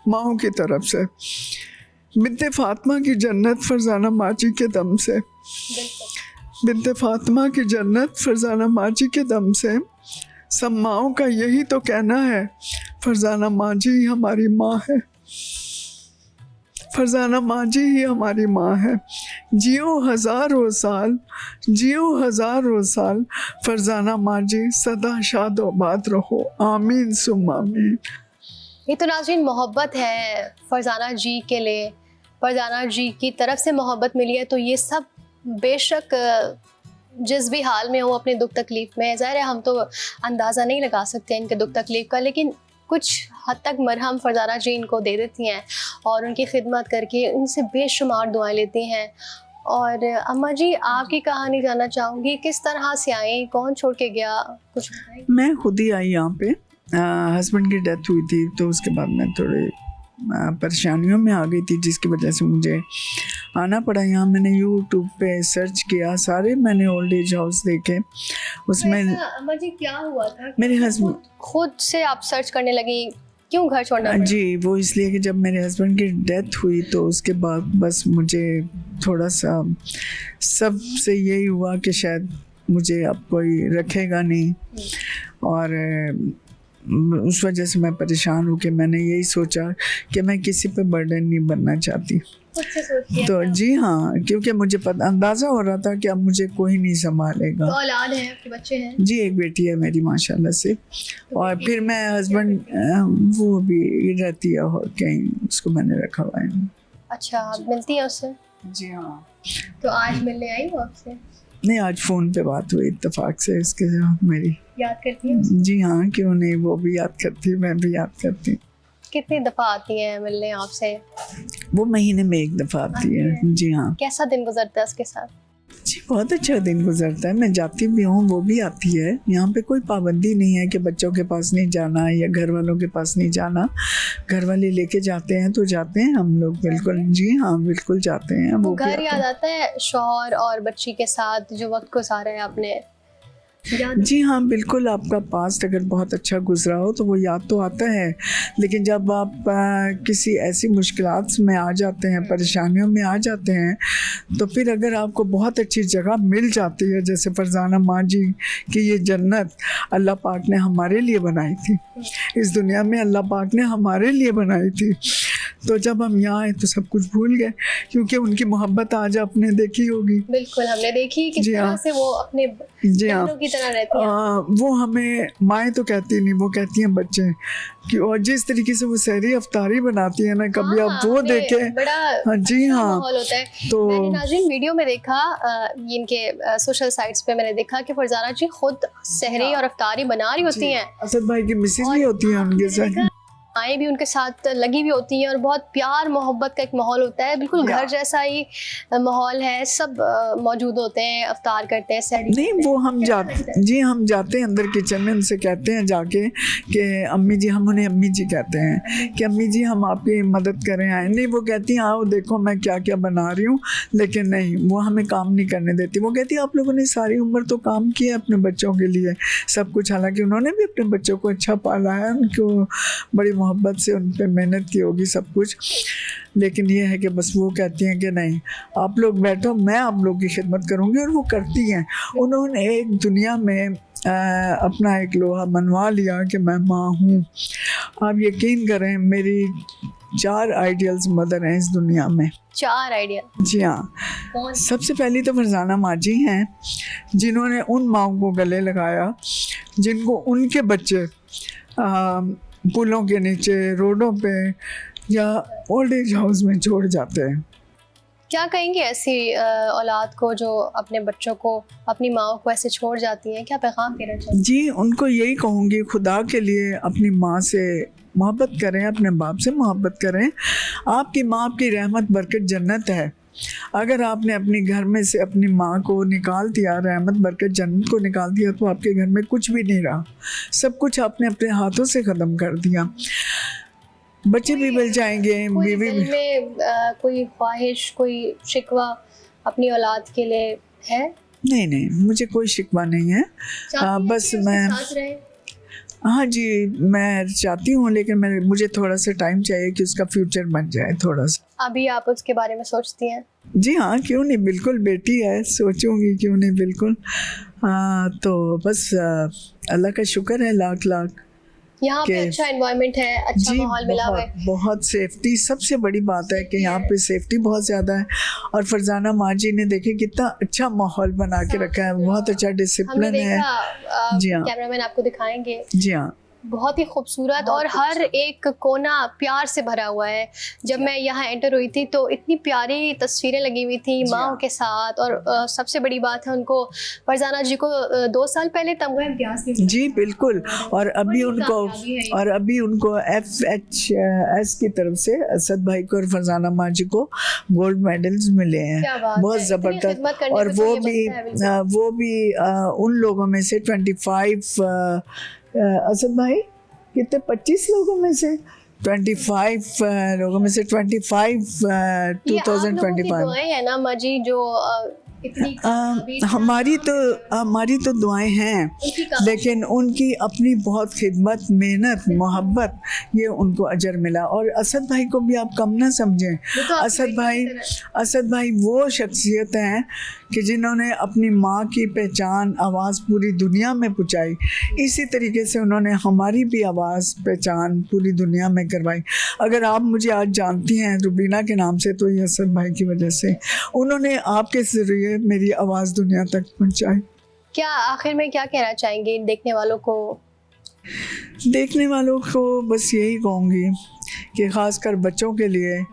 माँओं की तरफ से, बिन्ते फातिमा की जन्नत फरजाना माजी के दम से, बिन्ते फातिमा की जन्नत फरजाना माजी के दम से। सब माँओं का यही तो कहना है, फरजाना माजी ही हमारी माँ है, फरजाना माजी ही हमारी माँ है। जियो हज़ारों साल, जियो हज़ारों साल, फरजाना माजी सदा शादोबाद रहो, आमीन सुम आमीन। ये तो नाज़रीन मोहब्बत है फरजाना जी के लिए, फरजाना जी की तरफ से मोहब्बत मिली है। तो ये सब बेशक जिस भी हाल में हो, अपने दुख तकलीफ़ में, ज़ाहिर है हम तो अंदाज़ा नहीं लगा सकते इनके दुख तकलीफ़ का, लेकिन कुछ हद तक मरहम फरजाना जी इनको दे देती हैं और उनकी खिदमत करके इनसे बेशुमार दुआएं लेती हैं। और अम्मा जी, आपकी कहानी जानना चाहूँगी, किस तरह से आई, कौन छोड़ के गया, कुछ बताइए। मैं खुद ही आई यहाँ पे। हस्बैंड की डेथ हुई थी, तो उसके बाद मैं थोड़े परेशानियों में आ गई थी, जिसकी वजह से मुझे आना पड़ा यहाँ। मैंने यूट्यूब पे सर्च किया, सारे मैंने ओल्ड एज हाउस देखे। उसमें अम्मा जी क्या हुआ था, मेरे हस्बैंड खुद से आप सर्च करने लगी, क्यों घर छोड़ना पड़ा? जी, वो इसलिए कि जब मेरे हस्बैंड की डेथ हुई तो उसके बाद बस मुझे थोड़ा सा सबसे यही हुआ कि शायद मुझे अब कोई रखेगा नहीं, और उस वजह से मैं परेशान हूँ कि मैंने यही सोचा कि मैं किसी पे बर्डन नहीं बनना चाहती। खुद से सोचिए। तो जी हाँ, क्योंकि मुझे अंदाज़ा हो रहा था कि अब मुझे कोई नहीं संभालेगा। तो औलाद है, आपके बच्चे हैं? जी, एक बेटी है मेरी माशाल्लाह से। और फिर मैं हस्बैंड, वो भी रहती है और कहीं, उसको मैंने रखा हुआ है। अच्छा, आप मिलती हैं उससे? जी हाँ। तो आज मिलने आई हो आपसे? नहीं, आज फ़ोन पे बात हुई इत्तेफाक से उसके साथ मेरी। याद करती हैं? जी हाँ, क्यों नहीं, वो भी याद करती, मैं भी याद करती। कितनी दफ़ा आती हैं मिलने आपसे? वो महीने में एक दफ़ा आती है। जी हाँ। कैसा दिन गुजरता है उसके साथ? जी, बहुत अच्छा दिन गुजरता है। मैं जाती भी हूँ, वो भी आती है। यहाँ पे कोई पाबंदी नहीं है कि बच्चों के पास नहीं जाना या घर वालों के पास नहीं जाना। घर वाले लेके जाते हैं तो जाते हैं हम लोग, बिल्कुल। जी हाँ, बिल्कुल जाते हैं। वो घर याद आता है, शौहर और बच्ची के साथ जो वक्त गुजारा है आपने? जी हाँ, बिल्कुल। आपका पास्ट अगर बहुत अच्छा गुजरा हो तो वो याद तो आता है, लेकिन जब आप किसी ऐसी मुश्किलात में आ जाते हैं, परेशानियों में आ जाते हैं, तो फिर अगर आपको बहुत अच्छी जगह मिल जाती है, जैसे फरजाना माँ जी की ये जन्नत अल्लाह पाक ने हमारे लिए बनाई थी, इस दुनिया में अल्लाह पाक ने हमारे लिए बनाई थी, तो जब हम यहाँ आए तो सब कुछ भूल गए, क्योंकि उनकी मोहब्बत आज आपने देखी होगी। बिल्कुल, हमने देखी किस जी तरह हाँ। से वो अपने जी हाँ। बहनों की तरह रहती हैं। वो हमें माएँ तो कहती नहीं, वो कहती हैं बच्चे कि, और जिस तरीके से वो सहरी अफ्तारी बनाती है ना, कभी हाँ, आप वो हमें देखे। बड़ा हाँ जी अच्छा हाँ। माहौल होता है। तो मैंने नाज़रीन वीडियो में देखा, ये इनके सोशल साइट्स पे मैंने देखा कि फरजाना जी खुद सहरी और अफ्तारी बना रही होती हैं। असद भाई की मिसेज और भी होती है उनके मैंने साथ। देखा माएँ भी उनके साथ लगी भी होती हैं और बहुत प्यार मोहब्बत का एक माहौल होता है, बिल्कुल घर जैसा ही माहौल है। सब मौजूद होते हैं, अफ्तार करते हैं, सहरी नहीं, करते वो हैं। हम कैसा जाते, लगता है? जी हम जाते हैं अंदर किचन में, उनसे कहते हैं जाके कि अम्मी जी, हम उन्हें अम्मी जी कहते हैं कि अम्मी जी हम आपकी मदद करें आए। नहीं, वो कहती हैं आओ देखो मैं क्या क्या बना रही हूँ, लेकिन नहीं, वो हमें काम नहीं करने देती। वो कहती है आप लोगों ने सारी उम्र तो काम किया अपने बच्चों के लिए सब कुछ, हालांकि उन्होंने भी अपने बच्चों को अच्छा पाला है, उनको बड़ी मोहब्बत से उन पर मेहनत की होगी सब कुछ, लेकिन ये है कि बस वो कहती हैं कि नहीं आप लोग बैठो, मैं आप लोग की खिदमत करूँगी, और वो करती हैं। उन्होंने एक दुनिया में अपना एक लोहा मनवा लिया कि मैं माँ हूँ। आप यकीन करें मेरी 4 आइडियल्स मदर हैं इस दुनिया में। 4 आइडिया। जी हाँ। सबसे पहली तो फरजाना माँ जी हैं, जिन्होंने उन माँओं को गले लगाया जिनको उनके बच्चे पुलों के नीचे, रोडों पे या ओल्ड एज हाउस में छोड़ जाते हैं। क्या कहेंगे ऐसी औलाद को जो अपने बच्चों को, अपनी माँ को ऐसे छोड़ जाती हैं, क्या पैगाम देना चाहिए? जी उनको यही कहूँगी, खुदा के लिए अपनी माँ से मोहब्बत करें, अपने बाप से मोहब्बत करें। आपकी माँ आपकी रहमत बरकत जन्नत है। अगर आपने अपने घर में से अपनी माँ को निकाल दिया, रहमत बरकत जन्नत को निकाल दिया, तो आपके घर में कुछ भी नहीं रहा, सब कुछ आपने अपने हाथों से ख़त्म कर दिया। बच्चे भी मिल जाएंगे, कोई बीवी दिल भी। में कोई ख्वाहिश, कोई शिकवा अपनी औलाद के लिए है? नहीं नहीं, मुझे कोई शिकवा नहीं है। चाहती हैं बस कि उसके मैं, साथ रहे? हाँ जी मैं चाहती हूँ, लेकिन मुझे थोड़ा सा टाइम चाहिए कि उसका फ्यूचर बन जाए थोड़ा सा। अभी आप उसके बारे में सोचती हैं? जी हाँ, क्यों नहीं, बिल्कुल बेटी है, सोचूंगी क्यों नहीं, बिल्कुल। तो बस अल्लाह का शुक्र है लाख लाख यहाँ पे के- अच्छा एनवायरनमेंट है, अच्छा जी माहौल मिला हुआ है। बहुत सेफ्टी, सबसे बड़ी बात है कि यहाँ पे सेफ्टी बहुत ज़्यादा है। और फरजाना माँ जी ने देखे कितना अच्छा माहौल बना के रखा है, बहुत अच्छा हमने डिसिप्लिन है। देखा, जी हाँ। कैमरामैन आपको दिखाएंगे, जी हाँ, बहुत ही खूबसूरत और हर एक कोना प्यार से भरा हुआ है। जब मैं यहाँ एंटर हुई थी तो इतनी प्यारी तस्वीरें लगी हुई थी माँ के साथ, और सबसे बड़ी बात है उनको, फरजाना जी को 2 साल पहले तमगा इम्तियाज़ भी मिला। जी बिल्कुल। और अभी बड़ी उनको कामयाबी है ये। और अभी उनको FHS की तरफ से असद भाई को और फरजाना माँ जी को गोल्ड मेडल्स मिले हैं। क्या बात बहुत है, इतनी ज़बरदस्त। खिदमत करने और पे तो वो ये भी बनता है बिल्कुल। वो भी उन लोगों में से 25 असद भाई कितने 25 लोगों में से 25 लोगों में से 25 ये आप लोगों की 2025। दुआएं हैं ना माँ जी, जो इतनी कामयाबी से हमारी तो दुआएं हैं, उनकी कामयाबी- लेकिन उनकी अपनी बहुत खिदमत, मेहनत, मोहब्बत, ये उनको अजर मिला। और असद भाई को भी आप कम ना समझें। वो तो आपकी असद भाई वो शख्सियत हैं कि जिन्होंने अपनी माँ की पहचान, आवाज़ पूरी दुनिया में पहुँचाई। इसी तरीके से उन्होंने हमारी भी आवाज़, पहचान पूरी दुनिया में करवाई। अगर आप मुझे आज जानती हैं रुबीना के नाम से, तो ये असद भाई की वजह से, उन्होंने आपके ज़रिए मेरी आवाज़ दुनिया तक पहुँचाई। क्या आखिर में क्या कहना चाहेंगे इन देखने वालों को? देखने वालों को बस यही कहूँगी कि ख़ासकर बच्चों के लिए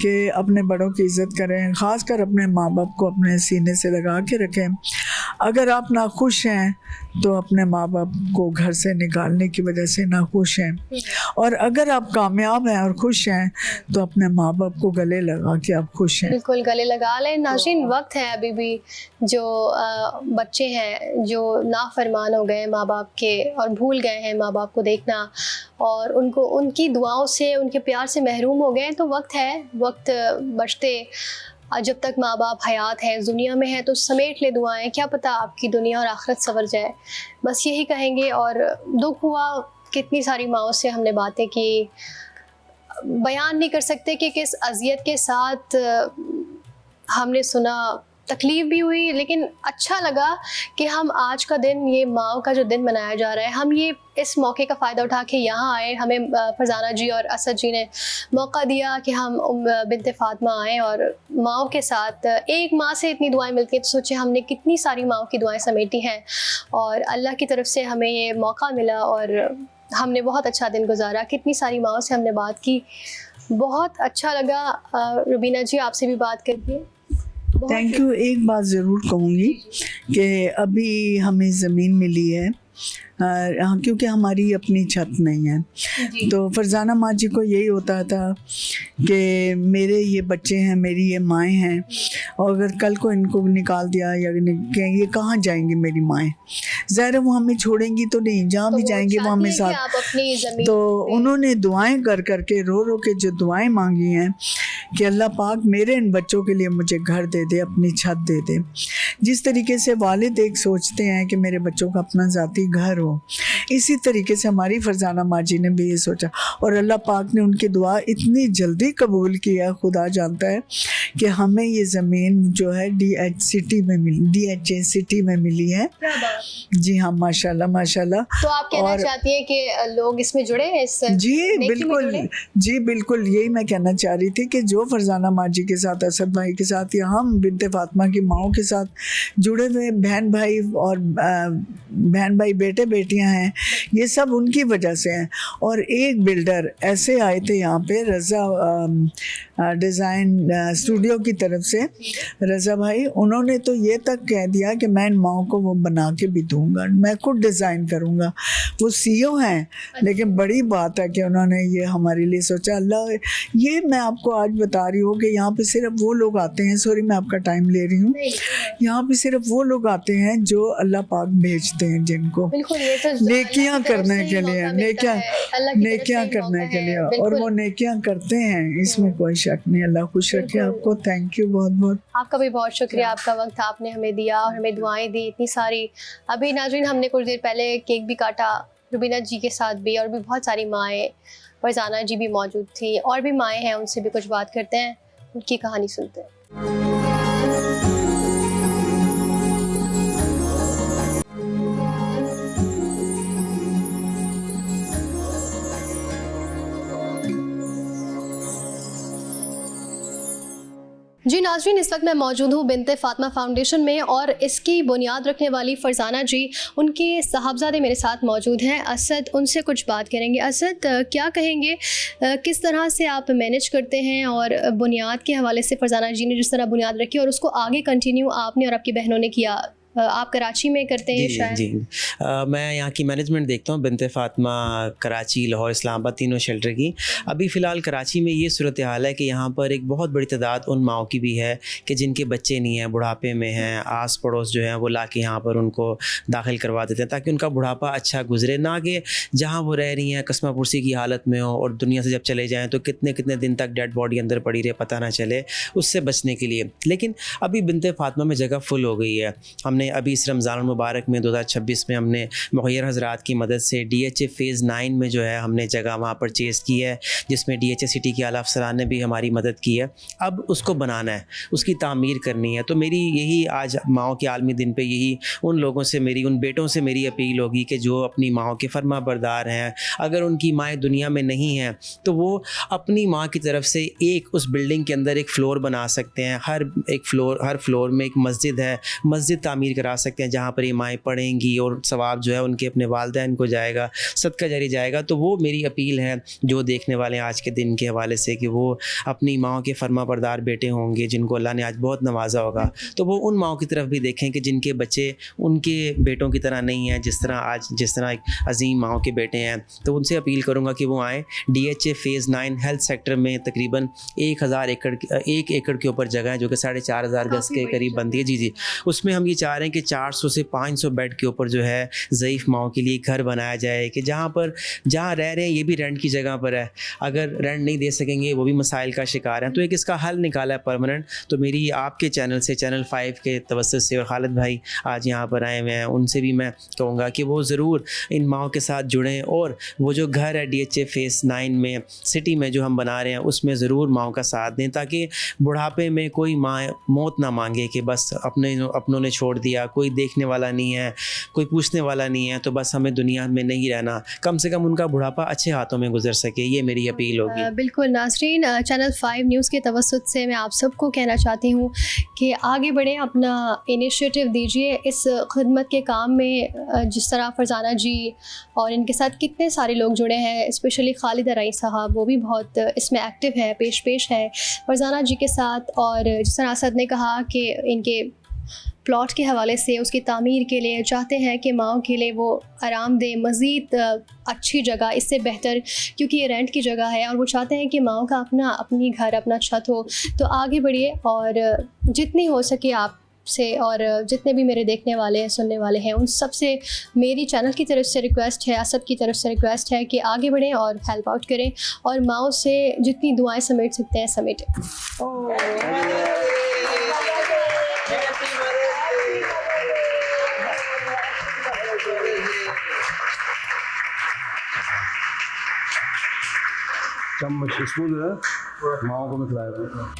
कि अपने बड़ों की इज़्ज़त करें, ख़ासकर अपने माँ बाप को अपने सीने से लगा के रखें। अगर आप नाखुश हैं तो अपने माँ बाप को घर से निकालने की वजह से नाखुश हैं, और अगर आप कामयाब हैं और खुश हैं तो अपने माँ बाप को गले लगा के आप खुश हैं। बिल्कुल गले लगा लें। नाज़रीन, वक्त है अभी भी, जो बच्चे हैं जो नाफरमान हो गए माँ बाप के और भूल गए हैं माँ बाप को देखना, और उनको उनकी दुआओं से, उनके प्यार से महरूम हो गए, तो वक्त है, वक्त बचते जब तक माँ बाप हयात है, दुनिया में है, तो समेट ले दुआएं, क्या पता आपकी दुनिया और आखिरत संवर जाए। बस यही कहेंगे। और दुख हुआ, कितनी सारी माँओं से हमने बातें की, बयान नहीं कर सकते कि किस अज़ियत के साथ हमने सुना तकलीफ़ भी हुई, लेकिन अच्छा लगा कि हम आज का दिन, ये माँ का जो दिन मनाया जा रहा है, हम ये इस मौके का फ़ायदा उठा के यहाँ आए। हमें फरजाना जी और असद जी ने मौका दिया कि हम बिनते फ़ातिमा आएँ और माँओं के साथ, एक माँ से इतनी दुआएं मिलती हैं तो सोचे हमने कितनी सारी माँओं की दुआएं समेटी हैं और अल्लाह की तरफ से हमें ये मौका मिला और हमने बहुत अच्छा दिन गुजारा। कितनी सारी माँओं से हमने बात की, बहुत अच्छा लगा। रुबीना जी, आपसे भी बात करके थैंक यू। एक बात ज़रूर कहूँगी कि अभी हमें ज़मीन मिली है, क्योंकि हमारी अपनी छत नहीं है, तो फरजाना माँ जी को यही होता था कि मेरे ये बच्चे हैं, मेरी ये माएँ हैं, और अगर कल को इनको निकाल दिया या ये कहाँ जाएंगी मेरी माएँ, ज़ाहिर है वो हमें छोड़ेंगी तो नहीं, जहाँ भी जाएंगे वो हमें साथ। आप अपनी ज़मीन तो उन्होंने दुआएं कर करके, रो रो के जो दुआएं मांगी हैं कि अल्लाह पाक मेरे इन बच्चों के लिए मुझे घर दे दे, अपनी छत दे दे। जिस तरीके से वालिद एक सोचते हैं कि मेरे बच्चों का अपना ज़ाती घर हो, इसी तरीके से हमारी फरजाना माँ जी ने भी ये सोचा और अल्लाह पाक ने उनकी दुआ इतनी जल्दी कबूल किया, खुदा जानता है कि हमें ये ज़मीन जो है DHA सिटी में मिली है। जी हाँ, माशाल्लाह माशाल्लाह। तो आप कहना चाहती हैं कि लोग इसमें जुड़े हैं, इस जी नेकी में बिल्कुल, जुड़े? जी बिल्कुल, यही मैं कहना चाह रही थी कि जो फरजाना माँ जी के साथ, असद भाई के साथ या हम बिनते फातिमा की माओं के साथ जुड़े हुए बहन भाई और बहन भाई बेटे बेटियां हैं, ये सब उनकी वजह से हैं। और एक बिल्डर ऐसे आए थे यहाँ पे, रज़ा डिज़ाइन स्टूडियो की तरफ से, रज़ा भाई, उन्होंने तो ये तक कह दिया कि मैं इन माओं को वो बना के भी दूंगा, मैं खुद डिज़ाइन करूँगा। वो CEO हैं, लेकिन बड़ी बात है कि उन्होंने ये हमारे लिए सोचा। अल्लाह, ये मैं आपको आज बता रही हूँ कि यहाँ पे सिर्फ वो लोग आते हैं, सॉरी मैं आपका टाइम ले रही हूँ, यहाँ पे सिर्फ वो लोग आते हैं जो अल्लाह पाक भेजते हैं, जिनको नेकियां करने के लिए, नेकियां करने के लिए, और वो नेकियां करते हैं, इसमें कोई शक नहीं। अल्लाह खुश रखे आपको। थैंक यू बहुत बहुत। आपका भी बहुत शुक्रिया, आपका वक्त आपने हमें दिया और हमें दुआएं दी इतनी सारी। अभी नाज़रीन, हमने कुछ देर पहले केक भी काटा रुबीना जी के साथ भी, और भी बहुत सारी माएँ, फरजाना जी भी मौजूद थी, और भी माएँ हैं, उनसे भी कुछ बात करते हैं, उनकी कहानी सुनते हैं। जी नाज़रीन, इस वक्त मैं मौजूद हूँ बिनते फातिमा फाउंडेशन में, और इसकी बुनियाद रखने वाली फरजाना जी, उनके साहबजादे मेरे साथ मौजूद हैं, असद, उनसे कुछ बात करेंगे। असद, क्या कहेंगे, किस तरह से आप मैनेज करते हैं, और बुनियाद के हवाले से फरजाना जी ने जिस तरह बुनियाद रखी और उसको आगे कंटिन्यू आपने और आपकी बहनों ने किया, आप कराची में करते हैं शायद? जी, मैं यहाँ की मैनेजमेंट देखता हूँ, बिनते फातिमा कराची, लाहौर, इस्लामाबाद, तीनों शेल्टर की। अभी फ़िलहाल कराची में ये सूरत हाल है कि यहाँ पर एक बहुत बड़ी तादाद उन माओं की भी है कि जिनके बच्चे नहीं हैं, बुढ़ापे में हैं, आस पड़ोस जो हैं वो ला के यहाँ पर उनको दाखिल करवा देते हैं ताकि उनका बुढ़ापा अच्छा गुजरे, ना कि जहाँ वो रह रही हैं कसमा पुरसी की हालत में हो और दुनिया से जब चले जाएँ तो कितने कितने दिन तक डेड बॉडी अंदर पड़ी रहे, पता ना चले, उससे बचने के लिए। लेकिन अभी बिनते फातिमा में जगह फुल हो गई है। हमने अभी इस रमज़ान मुबारक में 2026 में हमने मुखैर हज़रात की मदद से DHA फ़ेज़ 9 में जो है हमने जगह वहाँ परचेज़ की है, जिसमें DHA सिटी के आला अफसरान ने भी हमारी मदद की है। अब उसको बनाना है, उसकी तामीर करनी है। तो मेरी यही आज माओं के आलमी दिन पे यही उन लोगों से मेरी, उन बेटों से मेरी अपील होगी कि जो अपनी माओं के फरमा बरदार हैं, अगर उनकी माएँ दुनिया में नहीं हैं तो वो अपनी माँ की तरफ से एक उस बिल्डिंग के अंदर एक फ़्लोर बना सकते हैं। हर फ्लोर में एक मस्जिद है, मस्जिद तामीर करा सकते हैं जहाँ पर ये माएँ पढ़ेंगी और सवाब जो है उनके अपने वालिदैन को जाएगा, सदका जारी जाएगा। तो वो मेरी अपील है जो देखने वाले हैं आज के दिन के हवाले से कि वो अपनी माओं के फरमा बरदार बेटे होंगे जिनको अल्लाह ने आज बहुत नवाजा होगा, तो वो उन माओं की तरफ भी देखें कि जिनके बच्चे उनके बेटों की तरह नहीं हैं, जिस तरह एक अजीम माओं के बेटे हैं। तो उनसे अपील करूँगा कि वो आएँ। DHA फ़ेज़ 9 हेल्थ सेक्टर में तकरीबन 1 एकड़ के ऊपर जगह है जो कि 4,500 गज़ के करीब बनती है। जी, उसमें हम ये चाह रहे हैं कि 400 से 500 बेड के ऊपर जो है ज़ईफ़ माओं के लिए घर बनाया जाए, कि जहाँ रह रहे हैं ये भी रेंट की जगह पर है, अगर रेंट नहीं दे सकेंगे वो भी मसाइल का शिकार हैं, तो एक इसका हल निकाला है परमानेंट। तो मेरी आपके चैनल से, चैनल 5 के तवज्जुह से, और खालिद भाई आज यहाँ पर आए हुए हैं, उनसे भी मैं कहूँगा कि वो ज़रूर इन माओं के साथ जुड़ें, और वो जो घर है DHA फेज़ 9 में सिटी में जो हम बना रहे हैं उसमें ज़रूर माओं का साथ दें, ताकि बुढ़ापे में कोई माँ मौत ना मांगे कि बस अपनों ने छोड़ दिया, कोई देखने वाला नहीं है, कोई पूछने वाला नहीं है, तो बस हमें दुनिया में नहीं रहना, कम से कम उनका बुढ़ापा अच्छे हाथों में गुजर सके, ये मेरी अपील होगी। बिल्कुल नाज़रीन, चैनल 5 न्यूज़ के तवज्जुह से मैं आप सबको कहना चाहती हूँ कि आगे बढ़ें, अपना इनिशिएटिव दीजिए इस खिदमत के काम में। जिस तरह फरजाना जी और इनके साथ कितने सारे लोग जुड़े हैं, स्पेशली खालिद रईस साहब, वो भी बहुत इसमें एक्टिव है, पेश है फरजाना जी के साथ। और जिस तरह असद ने कहा कि इनके प्लॉट के हवाले से उसकी तामीर के लिए चाहते हैं कि माओं के लिए वो आराम दें, मज़ीद अच्छी जगह, इससे बेहतर, क्योंकि ये रेंट की जगह है और वो चाहते हैं कि माओं का अपनी घर, अपना छत हो। तो आगे बढ़िए और जितनी हो सके आप से, और जितने भी मेरे देखने वाले हैं, सुनने वाले हैं, उन सब से मेरी चैनल की तरफ से रिक्वेस्ट है, असद की तरफ से रिक्वेस्ट है कि आगे बढ़ें और हेल्प आउट करें, और माओं से जितनी दुआएं समेट सकते हैं समेटें। चम्मच स्पून जो है माओ को मैं खिलाया था।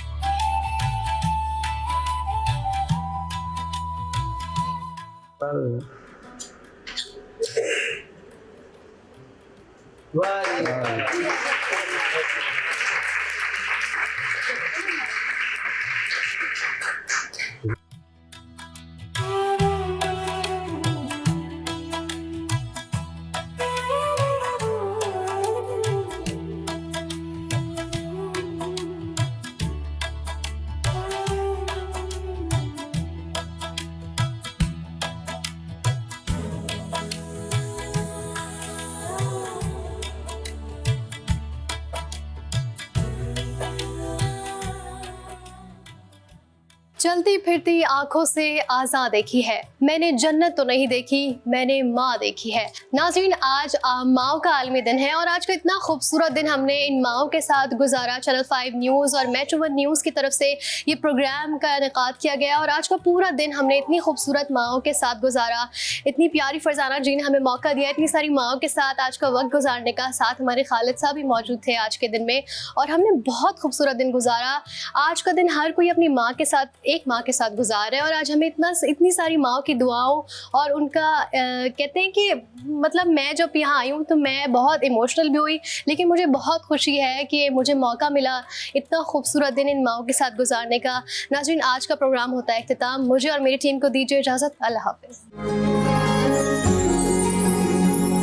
चलती फिरती आंखों से आज़ाद देखी है, मैंने जन्नत तो नहीं देखी, मैंने माँ देखी है। नाज़रीन, आज माओं का आलमी दिन है और आज का इतना खूबसूरत दिन हमने इन माओं के साथ गुजारा। चैनल 5 न्यूज़ और मेट्रो 1 न्यूज़ की तरफ से ये प्रोग्राम का इनेकाद किया गया और आज का पूरा दिन हमने इतनी खूबसूरत माओं के साथ गुजारा। इतनी प्यारी फरजाना जी ने हमें मौका दिया इतनी सारी माओं के साथ आज का वक्त गुजारने का। साथ हमारे खालिद साहब भी मौजूद थे आज के दिन में और हमने बहुत खूबसूरत दिन गुजारा। आज का दिन हर कोई अपनी माँ के साथ, एक माँ के साथ गुजार रहे हैं और आज हमें इतनी सारी माँ की दुआओं और उनका कहते हैं कि मतलब मैं जब यहाँ आई हूँ तो मैं बहुत इमोशनल भी हुई, लेकिन मुझे बहुत खुशी है कि मुझे मौका मिला इतना खूबसूरत दिन इन माँओं के साथ गुजारने का। नाज़रीन, आज का प्रोग्राम होता है इख्तिताम। मुझे और मेरी टीम को दीजिए इजाज़त। अल्लाह हाफ़िज़।